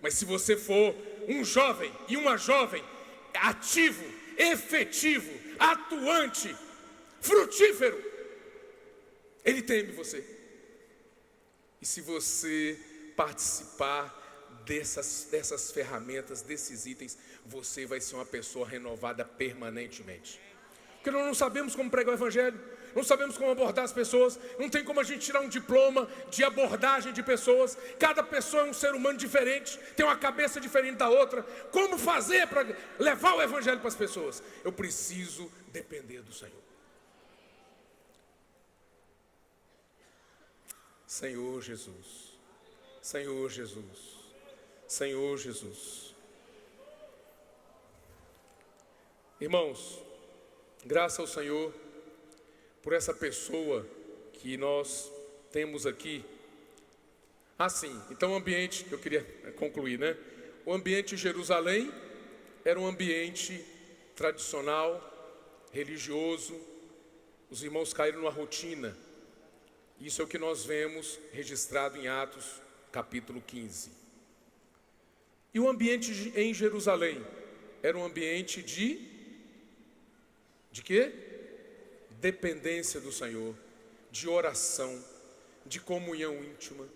Mas se você for um jovem e uma jovem ativo, efetivo, atuante, frutífero, ele teme você. E se você participar dessas ferramentas, desses itens, você vai ser uma pessoa renovada permanentemente. Porque nós não sabemos como pregar o evangelho, não sabemos como abordar as pessoas, não tem como a gente tirar um diploma de abordagem de pessoas. Cada pessoa é um ser humano diferente, tem uma cabeça diferente da outra. Como fazer para levar o evangelho para as pessoas? Eu preciso depender do Senhor. Senhor Jesus, Senhor Jesus, Senhor Jesus. Irmãos, graças ao Senhor por essa pessoa que nós temos aqui. Sim, então o ambiente, eu queria concluir, O ambiente de Jerusalém era um ambiente tradicional, religioso. Os irmãos caíram numa rotina. Isso é o que nós vemos registrado em Atos, capítulo 15. E o ambiente em Jerusalém era um ambiente de quê? Dependência do Senhor, de oração, de comunhão íntima,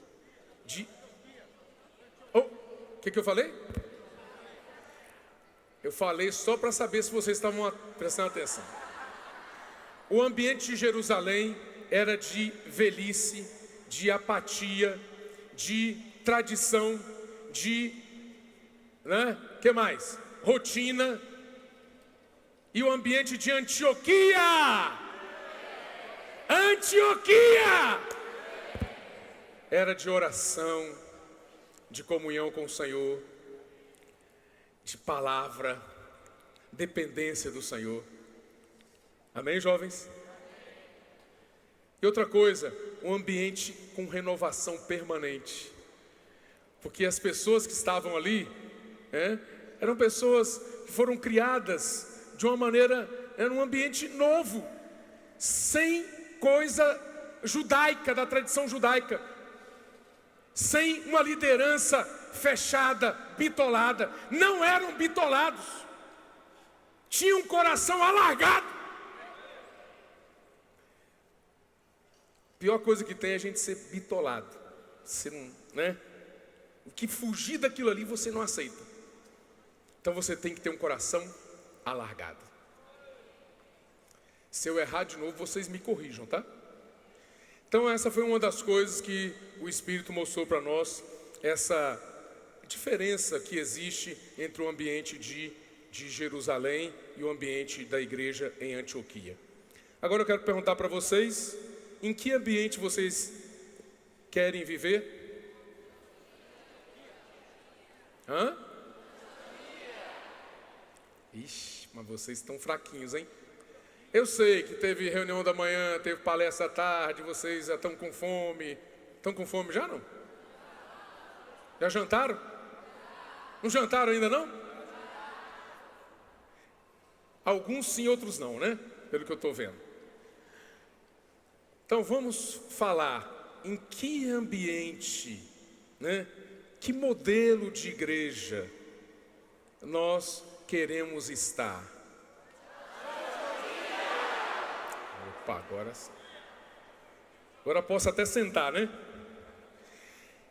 o que eu falei? Eu falei só para saber se vocês estavam prestando atenção. O ambiente de Jerusalém era de velhice, de apatia, de tradição, de, que mais? Rotina. E o ambiente de Antioquia era de oração, de comunhão com o Senhor, de palavra, dependência do Senhor. Amém, jovens? E outra coisa, um ambiente com renovação permanente. Porque as pessoas que estavam ali, eram pessoas que foram criadas de uma maneira, era um ambiente novo, sem coisa judaica, da tradição judaica, sem uma liderança fechada, bitolada. Não eram bitolados, tinham um coração alargado. Pior coisa que tem é a gente ser bitolado. Você não, O que fugir daquilo ali você não aceita. Então você tem que ter um coração alargado. Se eu errar de novo, vocês me corrijam, tá? Então essa foi uma das coisas que o Espírito mostrou para nós, essa diferença que existe entre o ambiente de Jerusalém e o ambiente da igreja em Antioquia. Agora eu quero perguntar para vocês, em que ambiente vocês querem viver? Ixi, mas vocês estão fraquinhos, hein? Eu sei que teve reunião da manhã, teve palestra à tarde, vocês já estão com fome. Estão com fome já, não? Já jantaram? Não jantaram ainda, não? Alguns sim, outros não, né? Pelo que eu estou vendo. Então vamos falar em que ambiente, que modelo de igreja nós queremos estar. Opa, agora sim. Agora posso até sentar, né?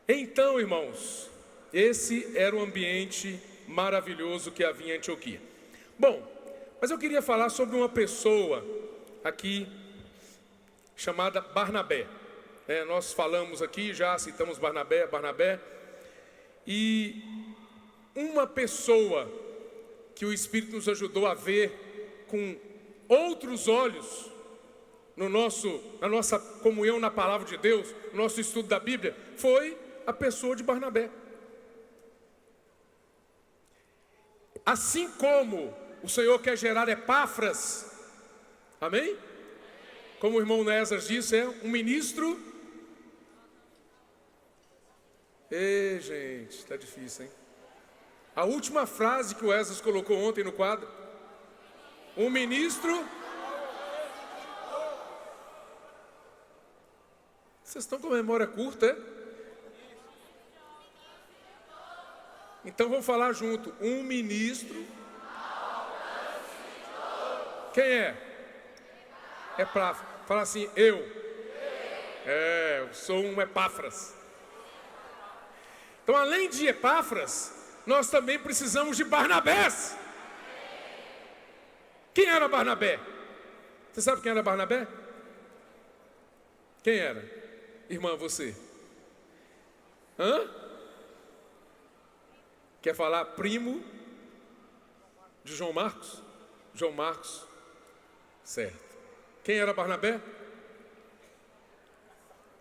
Então, irmãos, esse era o ambiente maravilhoso que havia em Antioquia. Bom, mas eu queria falar sobre uma pessoa aqui chamada Barnabé. Nós falamos aqui, já citamos Barnabé. E uma pessoa que o Espírito nos ajudou a ver com outros olhos na nossa comunhão na Palavra de Deus, no nosso estudo da Bíblia, foi a pessoa de Barnabé. Assim como o Senhor quer gerar Epáfras, amém? Como o irmão Nézar disse, é um ministro. Ei, gente, está difícil, hein? A última frase que o Esdras colocou ontem no quadro. Um ministro. Vocês estão com a memória curta, é? Então vamos falar junto. Um ministro. Quem é? Epáfras. Fala assim, eu sou um Epáfras. Então, além de Epáfras, nós também precisamos de Barnabés. Quem era Barnabé? Você sabe quem era Barnabé? Quem era? Irmã, você? Quer falar primo de João Marcos? João Marcos, certo. Quem era Barnabé?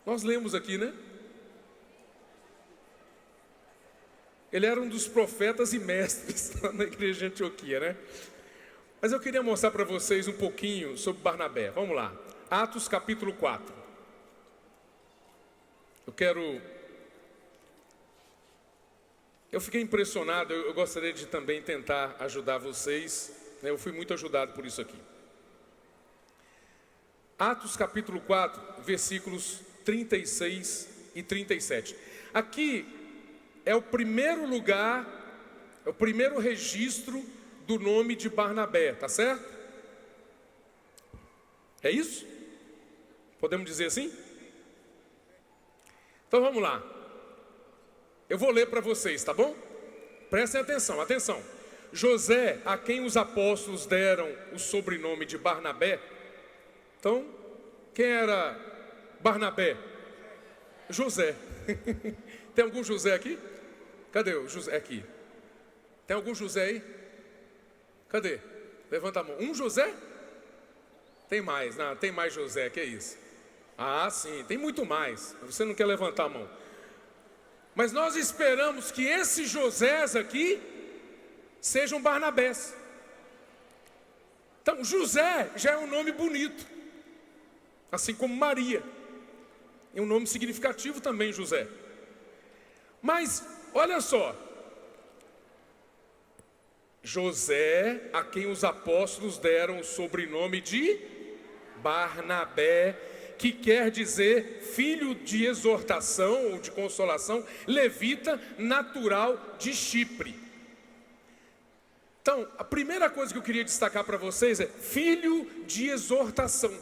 Nós lemos aqui, né? Ele era um dos profetas e mestres na igreja de Antioquia, né? Mas eu queria mostrar para vocês um pouquinho sobre Barnabé. Vamos lá. Atos capítulo 4. Eu fiquei impressionado, eu gostaria de também tentar ajudar vocês. Eu fui muito ajudado por isso aqui. Atos capítulo 4, versículos 36 e 37. Aqui é o primeiro lugar, é o primeiro registro do nome de Barnabé, tá certo? É isso? Podemos dizer assim? Então vamos lá. Eu vou ler para vocês, tá bom? Prestem atenção, atenção. José, a quem os apóstolos deram o sobrenome de Barnabé. Então, quem era Barnabé? José. Tem algum José aqui? Cadê o José aqui? Tem algum José aí? Cadê? Levanta a mão. Um José? Tem mais, não, tem mais José, que é isso? Ah, sim, tem muito mais. Você não quer levantar a mão. Mas nós esperamos que esses Josés aqui sejam Barnabés. Então, José já é um nome bonito, assim como Maria. É um nome significativo também, José. Mas, olha só. José, a quem os apóstolos deram o sobrenome de Barnabé, que quer dizer filho de exortação ou de consolação, levita, natural de Chipre. Então, a primeira coisa que eu queria destacar para vocês é filho de exortação.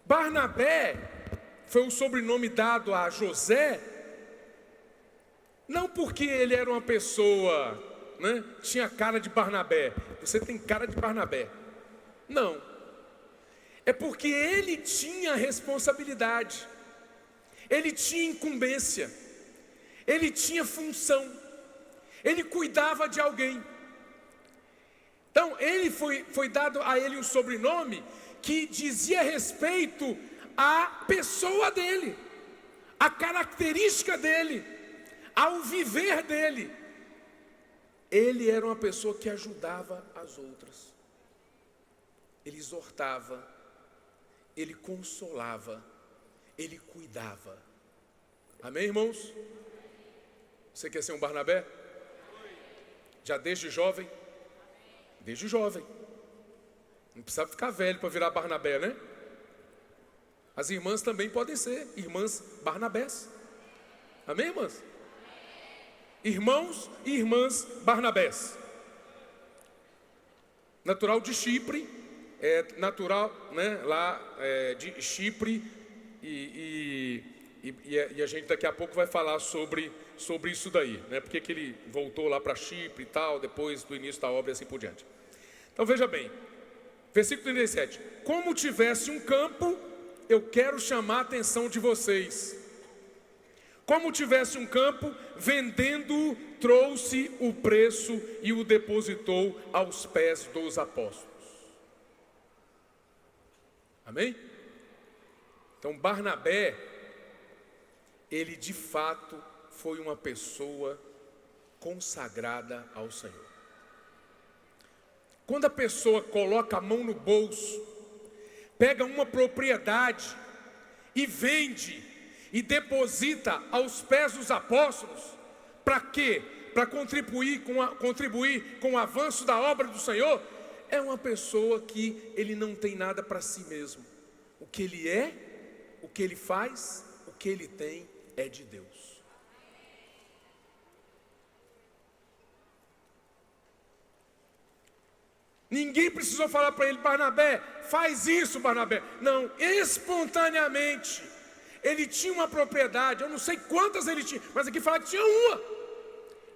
Barnabé foi o sobrenome dado a José, não porque ele era uma pessoa, né, tinha cara de Barnabé. Você tem cara de Barnabé. Não. É porque ele tinha responsabilidade, ele tinha incumbência, ele tinha função, ele cuidava de alguém. Então, foi dado a ele um sobrenome que dizia respeito à pessoa dele, à característica dele, ao viver dele. Ele era uma pessoa que ajudava as outras, ele exortava, ele consolava, ele cuidava. Amém, irmãos? Você quer ser um Barnabé? Já desde jovem? Desde jovem. Não precisa ficar velho para virar Barnabé, né? As irmãs também podem ser irmãs Barnabés. Amém, irmãs? Irmãos e irmãs Barnabés. Natural de Chipre. É natural, né, lá de Chipre, e a gente daqui a pouco vai falar sobre isso daí, né, porque que ele voltou lá para Chipre e tal, depois do início da obra e assim por diante. Então veja bem, versículo 37, como tivesse um campo, eu quero chamar a atenção de vocês. Como tivesse um campo, vendendo, trouxe o preço e o depositou aos pés dos apóstolos. Amém? Então Barnabé, ele de fato foi uma pessoa consagrada ao Senhor. Quando a pessoa coloca a mão no bolso, pega uma propriedade e vende e deposita aos pés dos apóstolos, para quê? Para contribuir com o avanço da obra do Senhor. É uma pessoa que ele não tem nada para si mesmo. O que ele é, o que ele faz, o que ele tem é de Deus. Ninguém precisou falar para ele, Barnabé, faz isso, Barnabé. Não, espontaneamente. Ele tinha uma propriedade, eu não sei quantas ele tinha, mas aqui fala que tinha uma.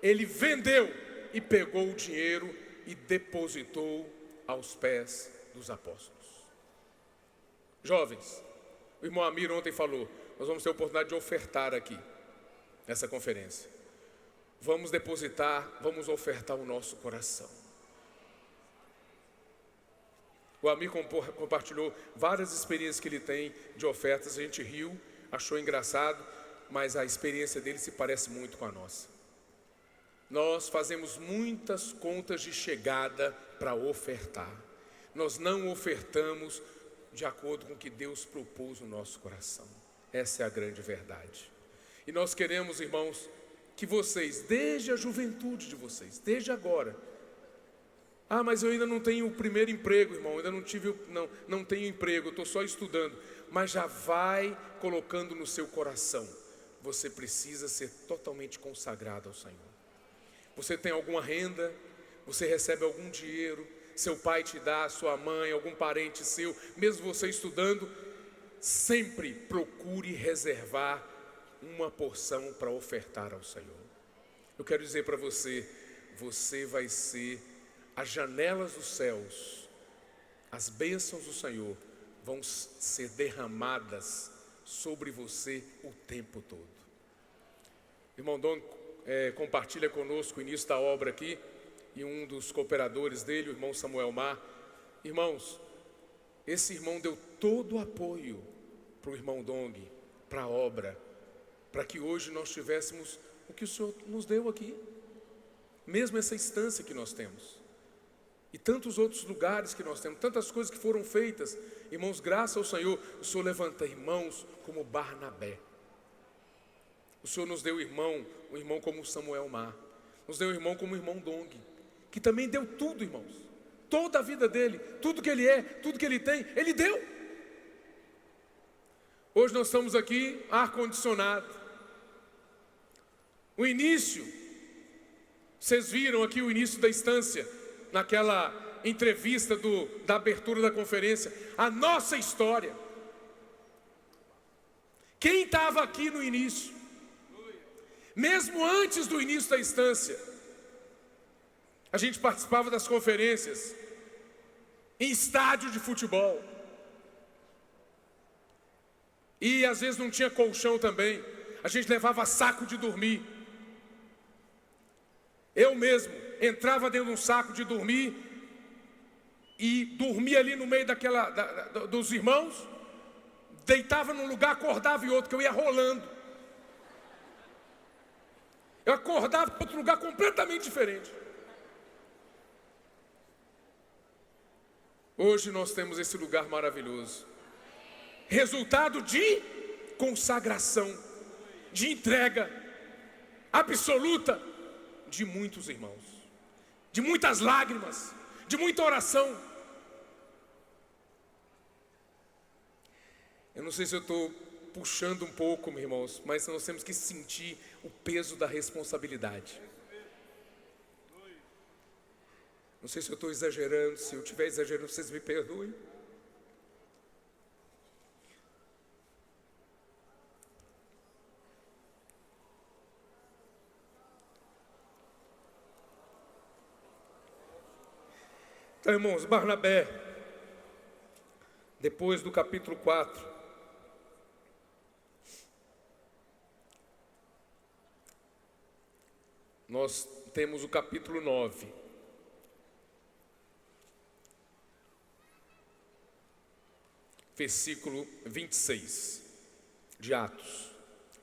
Ele vendeu e pegou o dinheiro e depositou aos pés dos apóstolos. Jovens, o irmão Amir ontem falou, nós vamos ter a oportunidade de ofertar aqui, nessa conferência. Vamos depositar, vamos ofertar o nosso coração. O Amir compartilhou várias experiências que ele tem de ofertas, a gente riu, achou engraçado, mas a experiência dele se parece muito com a nossa. Nós fazemos muitas contas de chegada para ofertar. Nós não ofertamos de acordo com o que Deus propôs no nosso coração. Essa é a grande verdade. E nós queremos, irmãos, que vocês, desde a juventude de vocês, desde agora, mas eu ainda não tenho o primeiro emprego, irmão, ainda não tenho emprego, eu estou só estudando. Mas já vai colocando no seu coração, você precisa ser totalmente consagrado ao Senhor. Você tem alguma renda, você recebe algum dinheiro, seu pai te dá, sua mãe, algum parente seu, mesmo você estudando, sempre procure reservar uma porção para ofertar ao Senhor. Eu quero dizer para você, você vai ser as janelas dos céus, as bênçãos do Senhor vão ser derramadas sobre você o tempo todo. Irmão Dom compartilha conosco o início da obra aqui, e um dos cooperadores dele, o irmão Samuel Mar. Irmãos, esse irmão deu todo o apoio para o irmão Dong, para a obra, para que hoje nós tivéssemos o que o Senhor nos deu aqui, mesmo essa instância que nós temos, e tantos outros lugares que nós temos, tantas coisas que foram feitas. Irmãos, graças ao Senhor, o Senhor levanta irmãos como Barnabé. O Senhor nos deu um irmão como Samuel Mar, nos deu um irmão como o irmão Dong, que também deu tudo, irmãos. Toda a vida dele, tudo que ele é, tudo que ele tem, ele deu. Hoje nós estamos aqui, ar-condicionado. O início, vocês viram aqui o início da instância, naquela entrevista da abertura da conferência, a nossa história. Quem estava aqui no início, mesmo antes do início da instância, a gente participava das conferências em estádio de futebol. E às vezes não tinha colchão também. A gente levava saco de dormir. Eu mesmo entrava dentro de um saco de dormir e dormia ali no meio dos irmãos. Deitava num lugar, acordava em outro, que eu ia rolando. Eu acordava em outro lugar completamente diferente. Hoje nós temos esse lugar maravilhoso, resultado de consagração, de entrega absoluta de muitos irmãos, de muitas lágrimas, de muita oração. Eu não sei se eu estou puxando um pouco, meus irmãos, mas nós temos que sentir o peso da responsabilidade. Não sei se eu estou exagerando, se eu estiver exagerando, vocês me perdoem. Então, irmãos, Barnabé, depois do capítulo 4, nós temos o capítulo 9. Versículo 26 de Atos,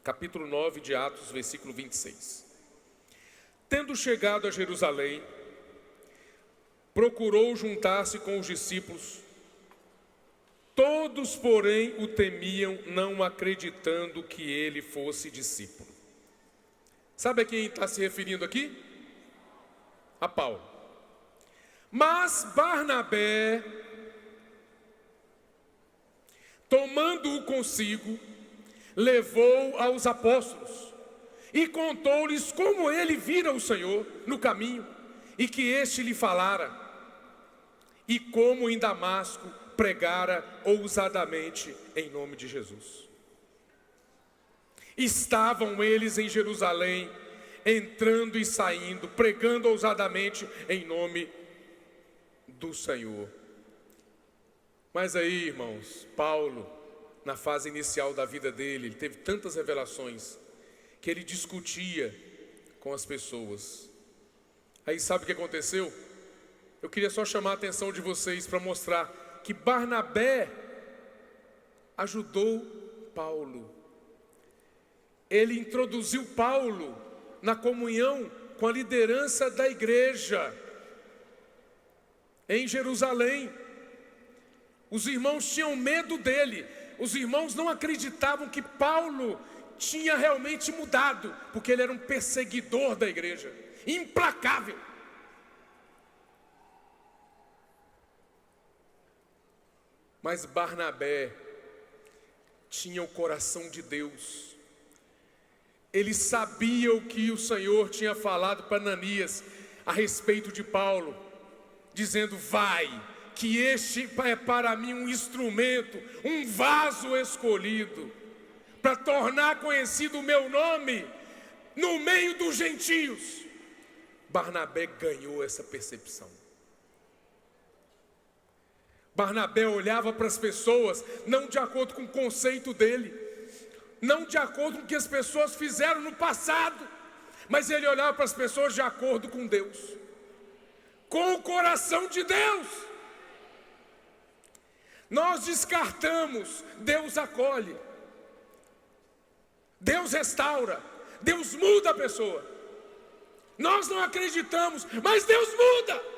capítulo 9 de Atos, versículo 26. Tendo chegado a Jerusalém, procurou juntar-se com os discípulos. Todos, porém, o temiam, não acreditando que ele fosse discípulo. Sabe a quem está se referindo aqui? A Paulo. Mas Barnabé, tomando-o consigo, levou aos apóstolos e contou-lhes como ele vira o Senhor no caminho e que este lhe falara, e como em Damasco pregara ousadamente em nome de Jesus. Estavam eles em Jerusalém, entrando e saindo, pregando ousadamente em nome do Senhor. Mas aí, irmãos, Paulo, na fase inicial da vida dele, ele teve tantas revelações que ele discutia com as pessoas. Aí sabe o que aconteceu? Eu queria só chamar a atenção de vocês para mostrar que Barnabé ajudou Paulo. Ele introduziu Paulo na comunhão com a liderança da igreja em Jerusalém. Os irmãos tinham medo dele. Os irmãos não acreditavam que Paulo tinha realmente mudado, porque ele era um perseguidor da igreja, implacável. Mas Barnabé tinha o coração de Deus. Ele sabia o que o Senhor tinha falado para Ananias a respeito de Paulo, dizendo: vai, que este é para mim um instrumento, um vaso escolhido, para tornar conhecido o meu nome no meio dos gentios. Barnabé ganhou essa percepção. Barnabé olhava para as pessoas não de acordo com o conceito dele, não de acordo com o que as pessoas fizeram no passado, mas ele olhava para as pessoas de acordo com Deus, com o coração de Deus. Nós descartamos, Deus acolhe, Deus restaura, Deus muda a pessoa. Nós não acreditamos, mas Deus muda.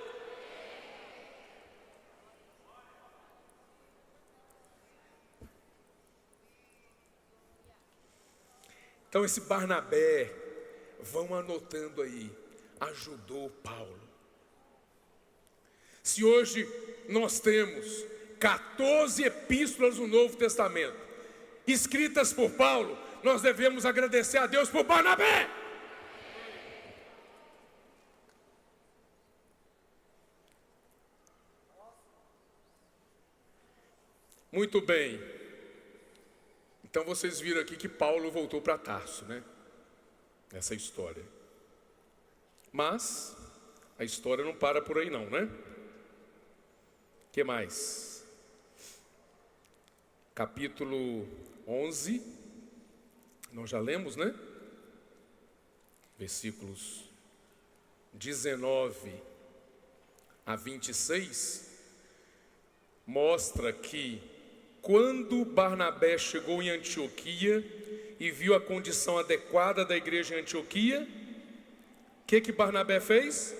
Então esse Barnabé, vão anotando aí, ajudou Paulo. Se hoje nós temos 14 epístolas do Novo Testamento, escritas por Paulo, nós devemos agradecer a Deus por Barnabé. Muito bem. Então vocês viram aqui que Paulo voltou para Tarso, né? Essa história. Mas a história não para por aí não, né? O que mais? Capítulo 11, nós já lemos, né? Versículos 19 a 26, mostra que quando Barnabé chegou em Antioquia e viu a condição adequada da igreja em Antioquia, o que Barnabé fez?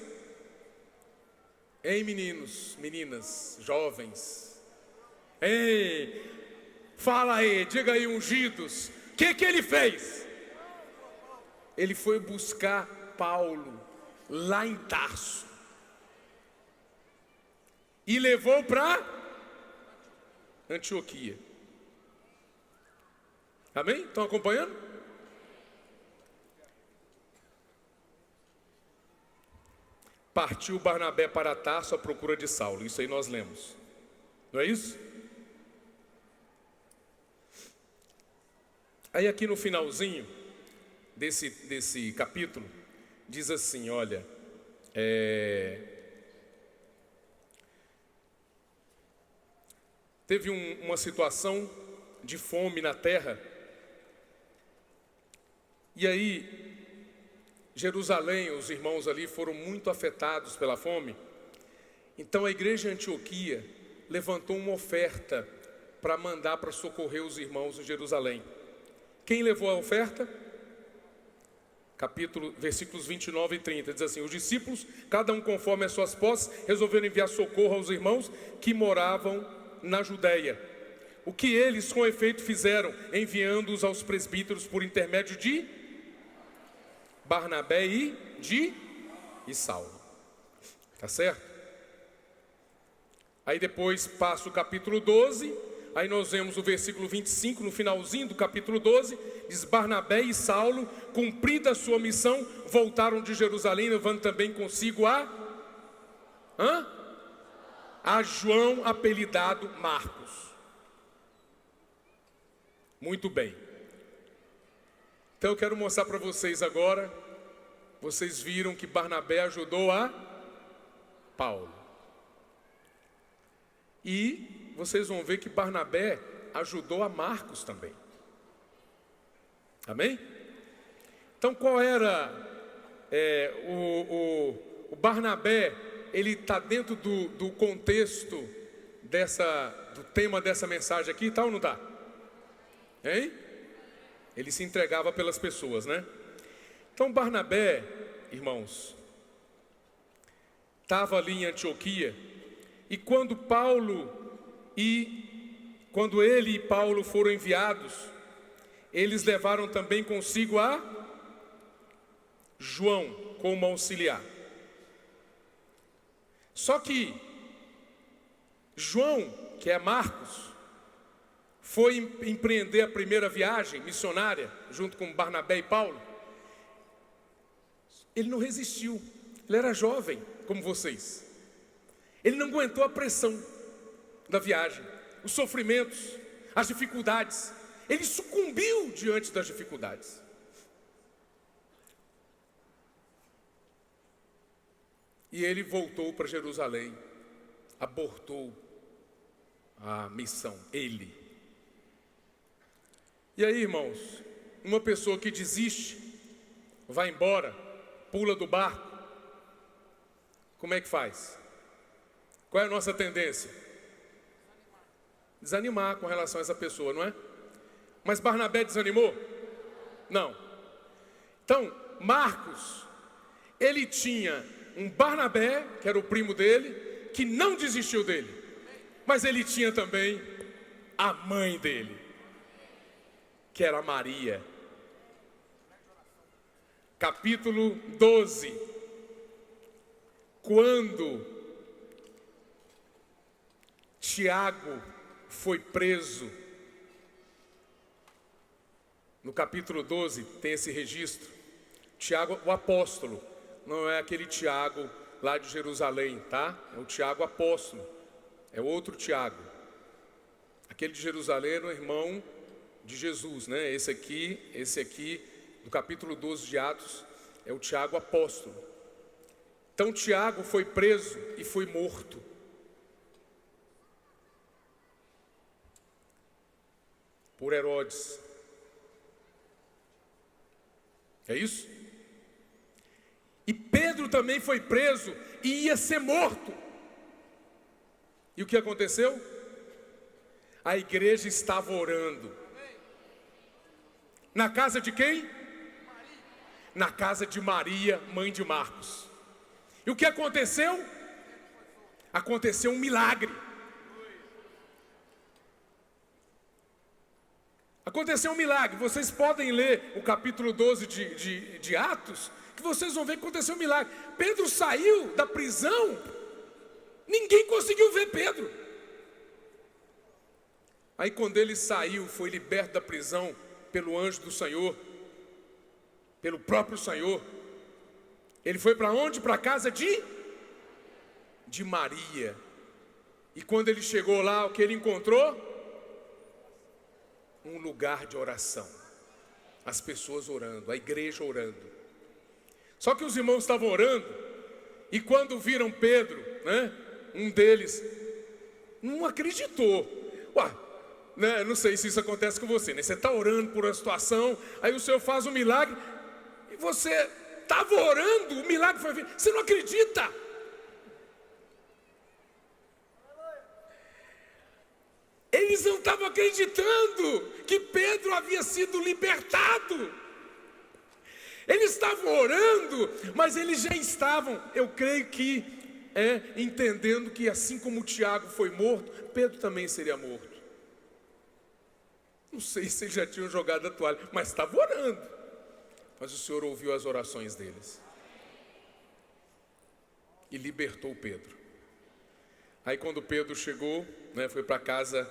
Ei, meninos, meninas, jovens, ei, fala aí, diga aí, ungidos, o que ele fez? Ele foi buscar Paulo lá em Tarso e levou para Antioquia. Amém? Estão acompanhando? Partiu Barnabé para Tarso à procura de Saulo. Isso aí nós lemos. Não é isso? Aí aqui no finalzinho desse capítulo, diz assim, olha, teve uma situação de fome na terra, e aí Jerusalém, os irmãos ali foram muito afetados pela fome. Então a igreja de Antioquia levantou uma oferta para mandar para socorrer os irmãos em Jerusalém. Quem levou a oferta? Versículos 29 e 30, diz assim: os discípulos, cada um conforme as suas posses, resolveram enviar socorro aos irmãos que moravam na Judéia. O que eles com efeito fizeram, enviando-os aos presbíteros por intermédio de Barnabé e Saulo. Tá certo? Aí depois passa o capítulo 12, aí nós vemos o versículo 25, no finalzinho do capítulo 12, diz: Barnabé e Saulo, cumprida a sua missão, voltaram de Jerusalém, levando também consigo a João, apelidado Marcos. Muito bem. Então eu quero mostrar para vocês agora. Vocês viram que Barnabé ajudou a Paulo. E vocês vão ver que Barnabé ajudou a Marcos também. Amém? Então qual era o Barnabé? Ele está dentro do contexto do tema dessa mensagem aqui, tá ou não está? Hein? Ele se entregava pelas pessoas, né? Então Barnabé, irmãos, estava ali em Antioquia, e quando ele e Paulo foram enviados, eles levaram também consigo a João como auxiliar. Só que João, que é Marcos, foi empreender a primeira viagem missionária junto com Barnabé e Paulo. Ele não resistiu. Ele era jovem, como vocês. Ele não aguentou a pressão da viagem, os sofrimentos, as dificuldades. Ele sucumbiu diante das dificuldades. E ele voltou para Jerusalém, abortou a missão, ele. E aí, irmãos, uma pessoa que desiste, vai embora, pula do barco, como é que faz? Qual é a nossa tendência? Desanimar com relação a essa pessoa, não é? Mas Barnabé desanimou? Não. Então, Marcos, ele tinha um Barnabé, que era o primo dele, que não desistiu dele. Mas ele tinha também a mãe dele, que era Maria. Capítulo 12. Quando Tiago foi preso, no capítulo 12 tem esse registro. Tiago, o apóstolo, não é aquele Tiago lá de Jerusalém, tá? É o Tiago apóstolo, é outro Tiago. Aquele de Jerusalém era o irmão de Jesus, né? Esse aqui, do capítulo 12 de Atos, é o Tiago apóstolo. Então Tiago foi preso e foi morto. Por Herodes. É isso? E Pedro também foi preso e ia ser morto. E o que aconteceu? A igreja estava orando. Na casa de quem? Na casa de Maria, mãe de Marcos. E o que aconteceu? Aconteceu um milagre. Aconteceu um milagre. Vocês podem ler o capítulo 12 de Atos, que vocês vão ver que aconteceu um milagre. Pedro saiu da prisão, ninguém conseguiu ver Pedro. Aí quando ele saiu, foi liberto da prisão pelo anjo do Senhor, pelo próprio Senhor. Ele foi para onde? Para a casa de Maria. E quando ele chegou lá, o que ele encontrou? Um lugar de oração. As pessoas orando, a igreja orando. Só que os irmãos estavam orando, e quando viram Pedro, né, um deles não acreditou. Ué, né, não sei se isso acontece com você, né? Você está orando por uma situação, aí o Senhor faz um milagre, e você estava orando, o milagre foi vir, você não acredita. Eles não estavam acreditando que Pedro havia sido libertado. Eles estavam orando, mas eles já estavam, eu creio que, entendendo que assim como Tiago foi morto, Pedro também seria morto. Não sei se eles já tinham jogado a toalha, mas estavam orando. Mas o Senhor ouviu as orações deles e libertou Pedro. Aí quando Pedro chegou, né, foi para casa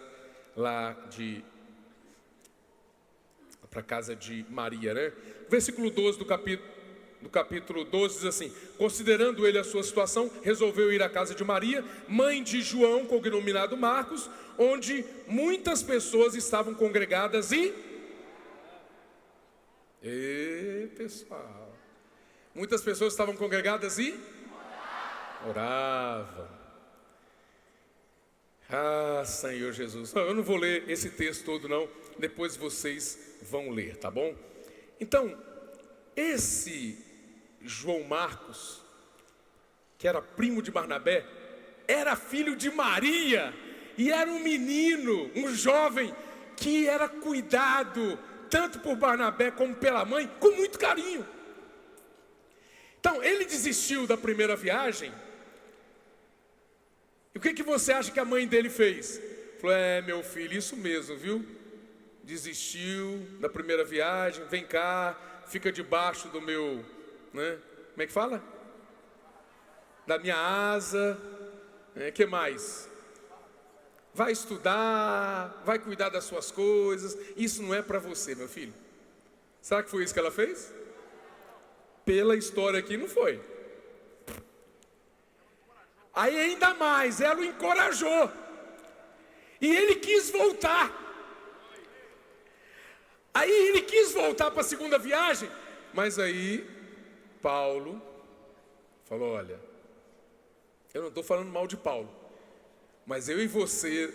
para casa de Maria, né? Versículo 12 do capítulo 12 diz assim: considerando ele a sua situação, resolveu ir à casa de Maria, mãe de João, cognominado Marcos, onde muitas pessoas estavam congregadas pessoal, muitas pessoas estavam congregadas e oravam. Ah, Senhor Jesus. Eu não vou ler esse texto todo não, depois vocês vão ler, tá bom? Então, esse João Marcos, que era primo de Barnabé, era filho de Maria, e era um menino, um jovem, que era cuidado, tanto por Barnabé como pela mãe, com muito carinho. Então, ele desistiu da primeira viagem. E o que você acha que a mãe dele fez? Falou: meu filho, isso mesmo, viu? Desistiu da primeira viagem, vem cá, fica debaixo do meu, né? Como é que fala? Da minha asa, que mais? Vai estudar, vai cuidar das suas coisas, isso não é para você, meu filho. Será que foi isso que ela fez? Pela história aqui não foi. Aí ainda mais, ela o encorajou. E ele quis voltar. Aí ele quis voltar para a segunda viagem. Mas aí Paulo falou: olha, Eu não estou falando mal de Paulo, mas eu e você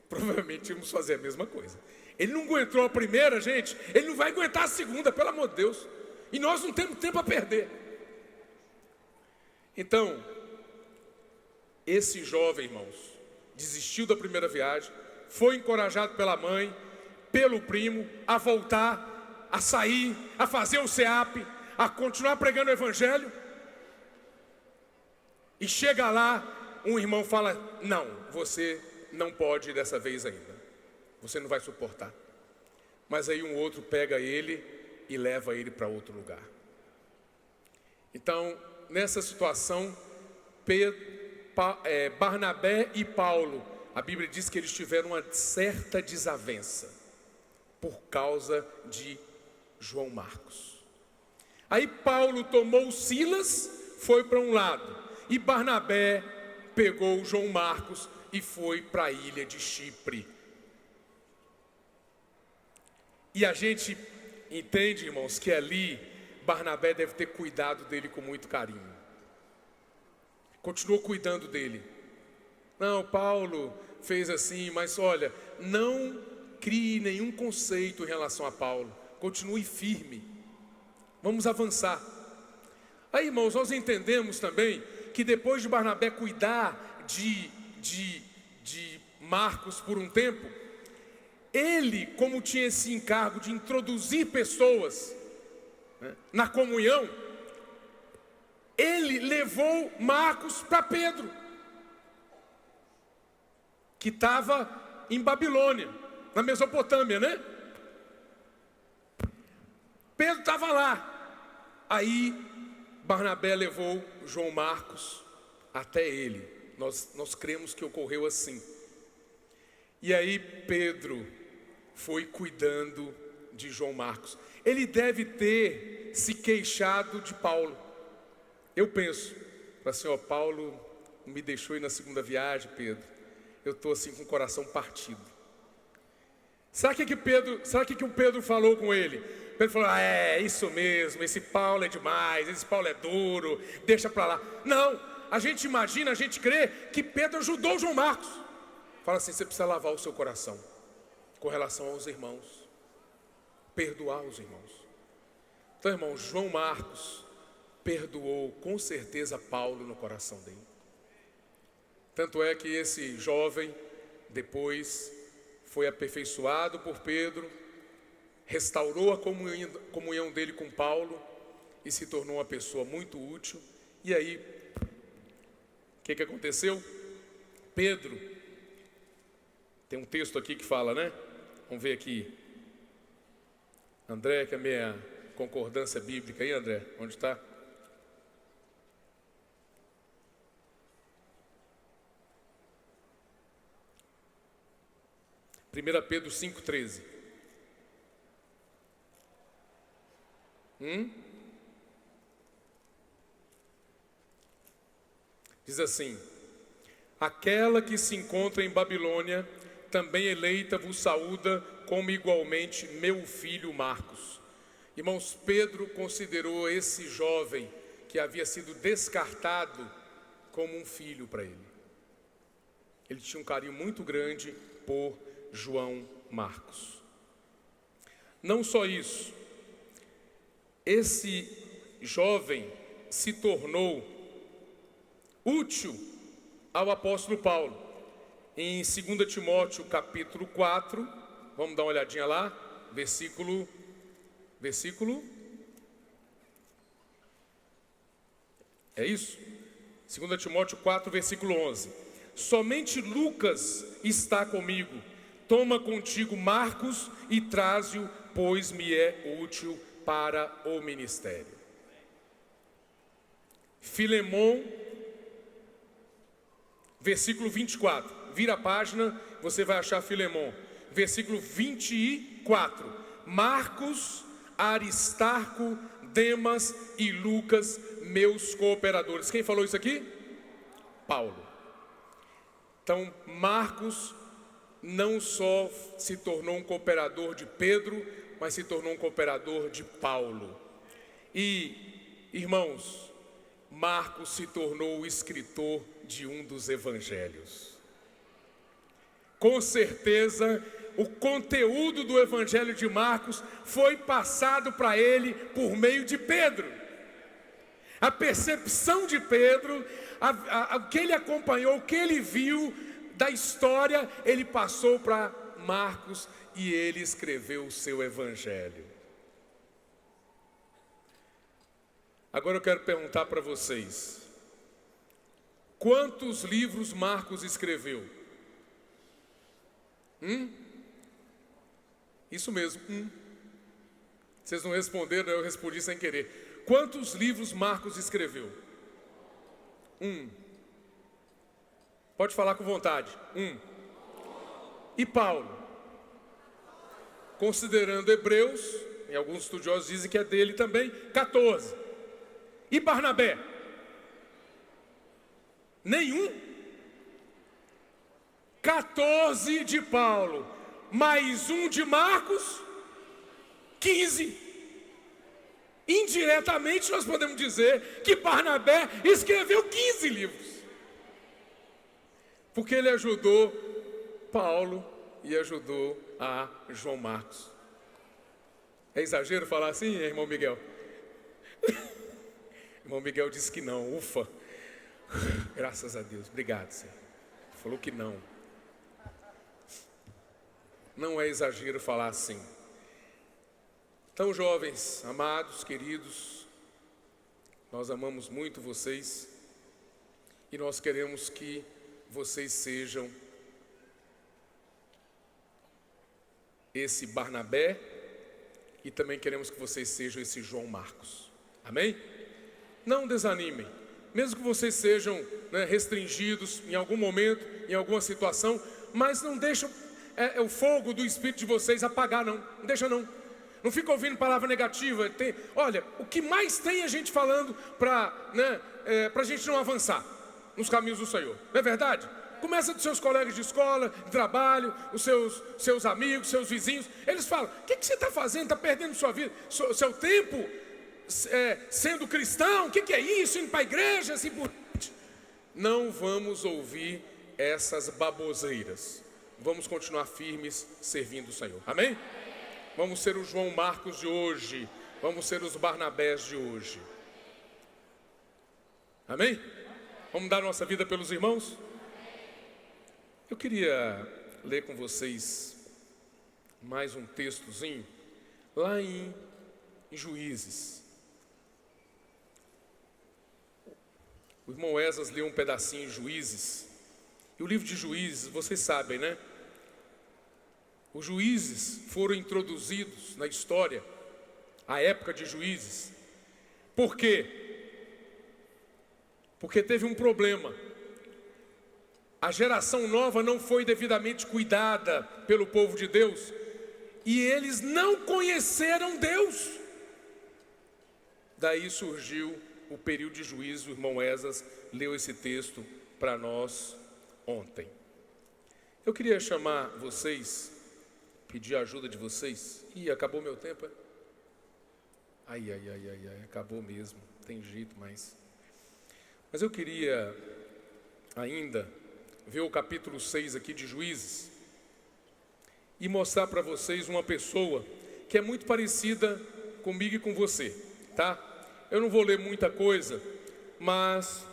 provavelmente íamos fazer a mesma coisa. Ele não aguentou a primeira, gente, ele não vai aguentar a segunda, pelo amor de Deus. E nós não temos tempo a perder. Então, esse jovem, irmãos, desistiu da primeira viagem, foi encorajado pela mãe, pelo primo, a voltar, a sair, a fazer o SEAP, a continuar pregando o evangelho. E chega lá, um irmão fala: não, você não pode ir dessa vez ainda, você não vai suportar. Mas aí um outro pega ele e leva ele para outro lugar. Então, nessa situação, Barnabé e Paulo, a Bíblia diz que eles tiveram uma certa desavença por causa de João Marcos. Aí Paulo tomou Silas, foi para um lado, e Barnabé pegou João Marcos e foi para a ilha de Chipre. E a gente entende, irmãos, que ali Barnabé deve ter cuidado dele com muito carinho. Continuou cuidando dele. Não, Paulo fez assim, mas olha, não crie nenhum conceito em relação a Paulo. Continue firme. Vamos avançar. Aí, irmãos, nós entendemos também que depois de Barnabé cuidar de Marcos por um tempo, ele, como tinha esse encargo de introduzir pessoas, né, na comunhão, ele levou Marcos para Pedro, que estava em Babilônia, na Mesopotâmia, né? Pedro estava lá. Aí Barnabé levou João Marcos até ele. Nós cremos que ocorreu assim. E aí Pedro foi cuidando de João Marcos. Ele deve ter se queixado de Paulo. Eu penso, assim, ó, Paulo me deixou ir na segunda viagem, Pedro. Eu estou assim com o coração partido. Sabe o que o Pedro falou com ele? Pedro falou: é isso mesmo, esse Paulo é demais, esse Paulo é duro, deixa para lá. Não, a gente imagina, a gente crê que Pedro ajudou João Marcos. Fala assim: você precisa lavar o seu coração com relação aos irmãos, perdoar os irmãos. Então, irmão, João Marcos perdoou com certeza Paulo no coração dele. Tanto é que esse jovem depois foi aperfeiçoado por Pedro, restaurou a comunhão dele com Paulo e se tornou uma pessoa muito útil. E aí, o que aconteceu? Pedro, tem um texto aqui que fala, né? Vamos ver aqui. André, que é a minha concordância bíblica aí, André, onde está? Primeira Pedro 5,13. Diz assim: aquela que se encontra em Babilônia, também eleita, vos saúda, como igualmente meu filho Marcos. Irmãos, Pedro considerou esse jovem que havia sido descartado como um filho para ele. Ele tinha um carinho muito grande por João Marcos. Não só isso, esse jovem se tornou útil ao apóstolo Paulo. Em 2 Timóteo capítulo 4, vamos dar uma olhadinha lá, versículo, é isso? 2 Timóteo 4, versículo 11. Somente Lucas está comigo, toma contigo Marcos e traze-o, pois me é útil para o ministério. Filemon, versículo 24, vira a página, você vai achar Filemon, versículo 24, Marcos, Aristarco, Demas e Lucas, meus cooperadores. Quem falou isso aqui? Paulo. Então, Marcos não só se tornou um cooperador de Pedro, mas se tornou um cooperador de Paulo. E, irmãos, Marcos se tornou o escritor de um dos evangelhos. Com certeza, o conteúdo do evangelho de Marcos foi passado para ele por meio de Pedro. A percepção de Pedro, o que ele acompanhou, o que ele viu da história, ele passou para Marcos e ele escreveu o seu evangelho. Agora eu quero perguntar para vocês: quantos livros Marcos escreveu? Isso mesmo, Vocês não responderam, eu respondi sem querer. Quantos livros Marcos escreveu? Pode falar com vontade. E Paulo? Considerando Hebreus, e alguns estudiosos dizem que é dele também, 14. E Barnabé? Nenhum. 14 de Paulo, mais um de Marcos, 15. Indiretamente nós podemos dizer que Barnabé escreveu 15 livros. Porque ele ajudou Paulo e ajudou a João Marcos. É exagero falar assim, irmão Miguel? Irmão Miguel disse que não, ufa. Graças a Deus, obrigado, Senhor. Falou que não. Não é exagero falar assim. Então, jovens, amados, queridos, nós amamos muito vocês e nós queremos que vocês sejam esse Barnabé e também queremos que vocês sejam esse João Marcos. Amém? Não desanimem, mesmo que vocês sejam restringidos em algum momento, em alguma situação, mas não deixem o fogo do Espírito de vocês apagar, não deixa não. Não fica ouvindo palavra negativa. Olha, o que mais tem a gente falando para a gente não avançar nos caminhos do Senhor, não é verdade? Começa dos seus colegas de escola, de trabalho, os seus amigos, seus vizinhos. Eles falam: o que você está fazendo? Está perdendo sua vida, seu tempo sendo cristão? O que é isso? Indo para a igreja, assim por... Não vamos ouvir essas baboseiras. Vamos continuar firmes servindo o Senhor. Amém? Vamos ser o João Marcos de hoje. Vamos ser os Barnabés de hoje. Amém? Vamos dar nossa vida pelos irmãos? Eu queria ler com vocês mais um textozinho lá em Juízes. O irmão Esdras leu um pedacinho em Juízes. E o livro de Juízes, vocês sabem, né? Os juízes foram introduzidos na história, a época de Juízes. Por quê? Porque teve um problema. A geração nova não foi devidamente cuidada pelo povo de Deus e eles não conheceram Deus. Daí surgiu o período de Juízes. O irmão Esdras leu esse texto para nós ontem. Eu queria chamar vocês, pedir a ajuda de vocês. Acabou meu tempo, é? Ai, acabou mesmo, tem jeito mais. Mas eu queria ainda ver o capítulo 6 aqui de Juízes e mostrar para vocês uma pessoa que é muito parecida comigo e com você, tá? Eu não vou ler muita coisa, mas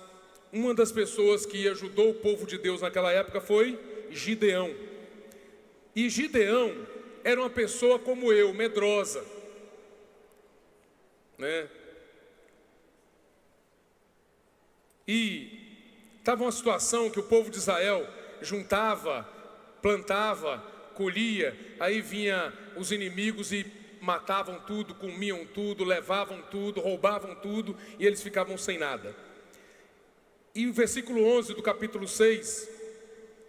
uma das pessoas que ajudou o povo de Deus naquela época foi Gideão. E Gideão era uma pessoa como eu, medrosa, né? E estava uma situação que o povo de Israel juntava, plantava, colhia, aí vinha os inimigos e matavam tudo, comiam tudo, levavam tudo, roubavam tudo e eles ficavam sem nada. E o versículo 11 do capítulo 6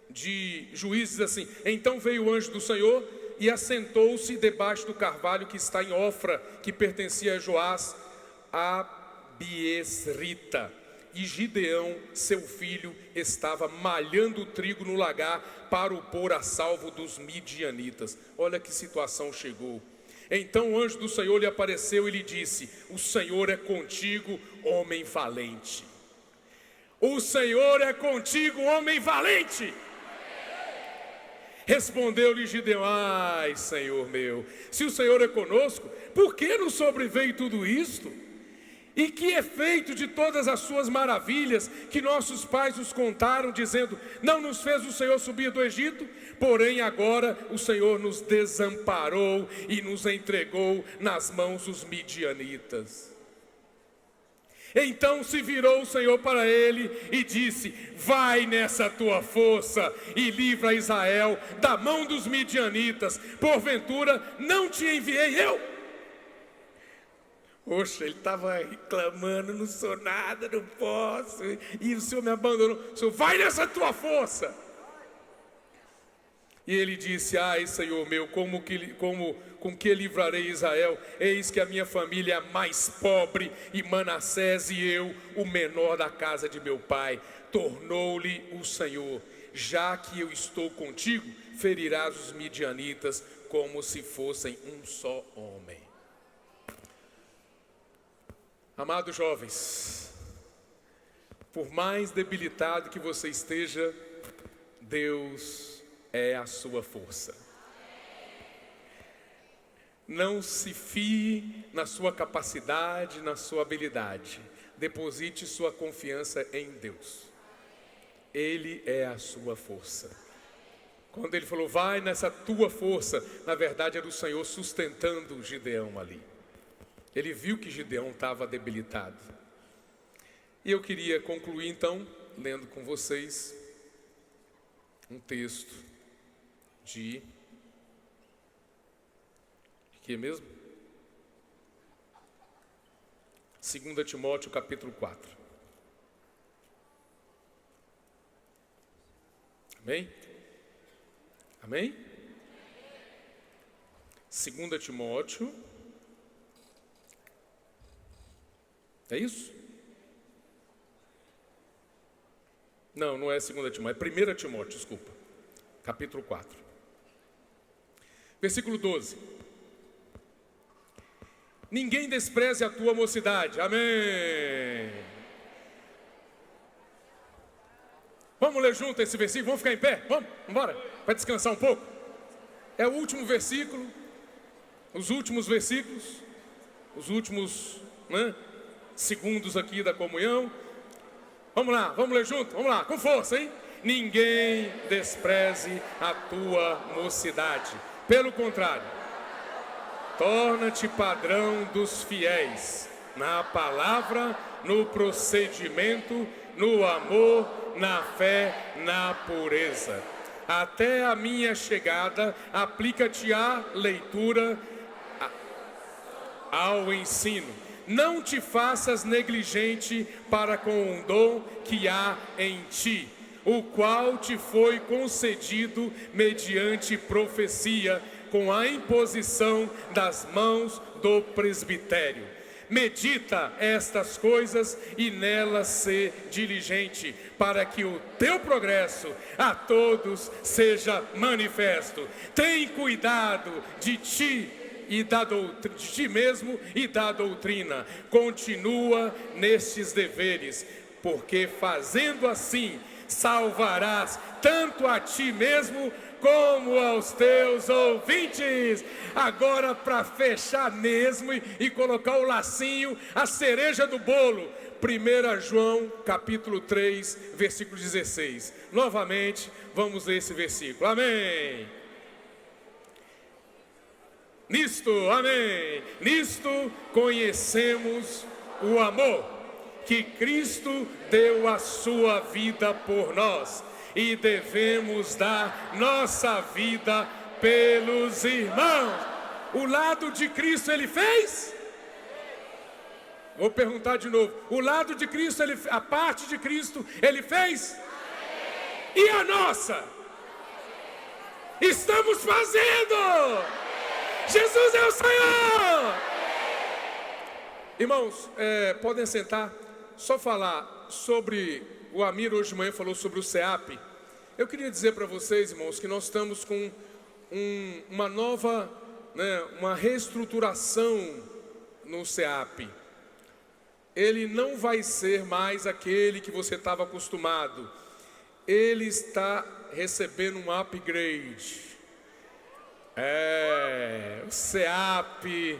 de Juízes diz assim: então veio o anjo do Senhor e assentou-se debaixo do carvalho que está em Ofra, que pertencia a Joás, a Biesrita. E Gideão, seu filho, estava malhando o trigo no lagar para o pôr a salvo dos midianitas. Olha que situação chegou. Então o anjo do Senhor lhe apareceu e lhe disse: o Senhor é contigo, homem valente. O Senhor é contigo, homem valente. Respondeu-lhe Gideão: ai, Senhor meu, se o Senhor é conosco, por que nos sobreveio tudo isto? E que efeito de todas as suas maravilhas que nossos pais nos contaram, dizendo: não nos fez o Senhor subir do Egito? Porém agora o Senhor nos desamparou e nos entregou nas mãos dos midianitas. Então se virou o Senhor para ele e disse: vai nessa tua força e livra Israel da mão dos midianitas, porventura não te enviei eu? Poxa, ele estava reclamando: não sou nada, não posso, e o Senhor me abandonou. O Senhor: vai nessa tua força. E ele disse: ai, Senhor meu, com que livrarei Israel? Eis que a minha família é a mais pobre, e Manassés e eu, o menor da casa de meu pai. Tornou-lhe o Senhor: já que eu estou contigo, ferirás os midianitas como se fossem um só homem. Amados jovens, por mais debilitado que você esteja, Deus é a sua força. Não se fie na sua capacidade, na sua habilidade. Deposite sua confiança em Deus. Ele é a sua força. Quando ele falou: vai nessa tua força, na verdade era o Senhor sustentando Gideão ali. Ele viu que Gideão estava debilitado. E eu queria concluir então, lendo com vocês um texto de que mesmo? 2 Timóteo capítulo 4. Amém? Amém? 2 Timóteo. É isso? Não, não é 2 Timóteo, é 1 Timóteo, desculpa. Capítulo 4. Versículo 12. Ninguém despreze a tua mocidade. Amém. Vamos ler junto esse versículo? Vamos ficar em pé? Vamos embora? Para descansar um pouco. É o último versículo. Os últimos versículos. Os últimos, segundos aqui da comunhão. Vamos lá, vamos ler junto? Vamos lá, com força, hein? Ninguém despreze a tua mocidade. Pelo contrário, torna-te padrão dos fiéis, na palavra, no procedimento, no amor, na fé, na pureza. Até a minha chegada, aplica-te à leitura, ao ensino. Não te faças negligente para com o dom que há em ti, o qual te foi concedido mediante profecia, com a imposição das mãos do presbitério. Medita estas coisas e nelas sê diligente, para que o teu progresso a todos seja manifesto. Tem cuidado de ti e de ti mesmo e da doutrina. Continua nestes deveres, porque fazendo assim salvarás tanto a ti mesmo como aos teus ouvintes. Agora, para fechar mesmo e colocar o lacinho, a cereja do bolo, 1 João capítulo 3, versículo 16. Novamente, vamos ler esse versículo. Amém. Nisto conhecemos o amor, que Cristo deu a sua vida por nós, e devemos dar nossa vida pelos irmãos. O lado de Cristo ele fez? Vou perguntar de novo. O lado de Cristo, a parte de Cristo ele fez? E a nossa? Estamos fazendo! Jesus é o Senhor! Irmãos, podem sentar. Só falar sobre, o Amir hoje de manhã falou sobre o CEAP. Eu queria dizer para vocês, irmãos, que nós estamos com uma nova né, uma reestruturação no SEAP. Ele não vai ser mais aquele que você estava acostumado. Ele está recebendo um upgrade. O SEAP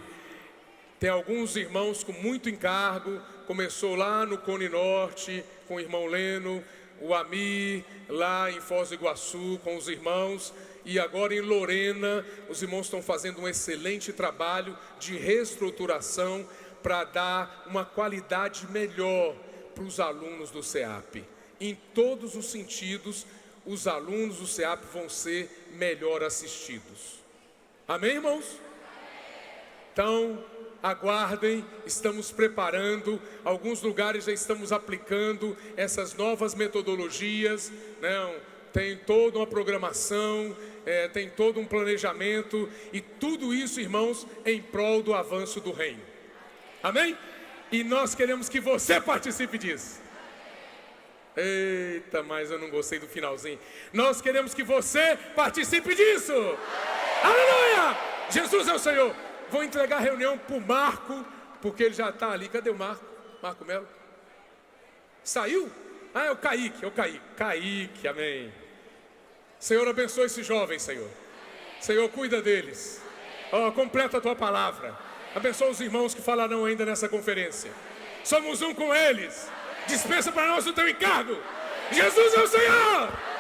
tem alguns irmãos com muito encargo. Começou lá no Cone Norte com o irmão Leno, o Ami lá em Foz do Iguaçu com os irmãos, e agora em Lorena os irmãos estão fazendo um excelente trabalho de reestruturação para dar uma qualidade melhor para os alunos do SEAP. Em todos os sentidos, os alunos do SEAP vão ser melhor assistidos. Amém, irmãos? Então, aguardem, estamos preparando, alguns lugares já estamos aplicando essas novas metodologias, né? Tem toda uma programação, tem todo um planejamento, e tudo isso, irmãos, em prol do avanço do reino. Amém? E nós queremos que você participe disso. Eita, mas eu não gostei do finalzinho. Nós queremos que você participe disso. Aleluia! Jesus é o Senhor. Vou entregar a reunião para o Marco, porque ele já está ali. Cadê o Marco? Marco Melo? Saiu? É o Kaique, Kaique, amém. Senhor, abençoe esses jovens, Senhor. Senhor, cuida deles. Completa a tua palavra. Abençoa os irmãos que falarão ainda nessa conferência. Somos um com eles. Dispensa para nós o teu encargo. Jesus é o Senhor.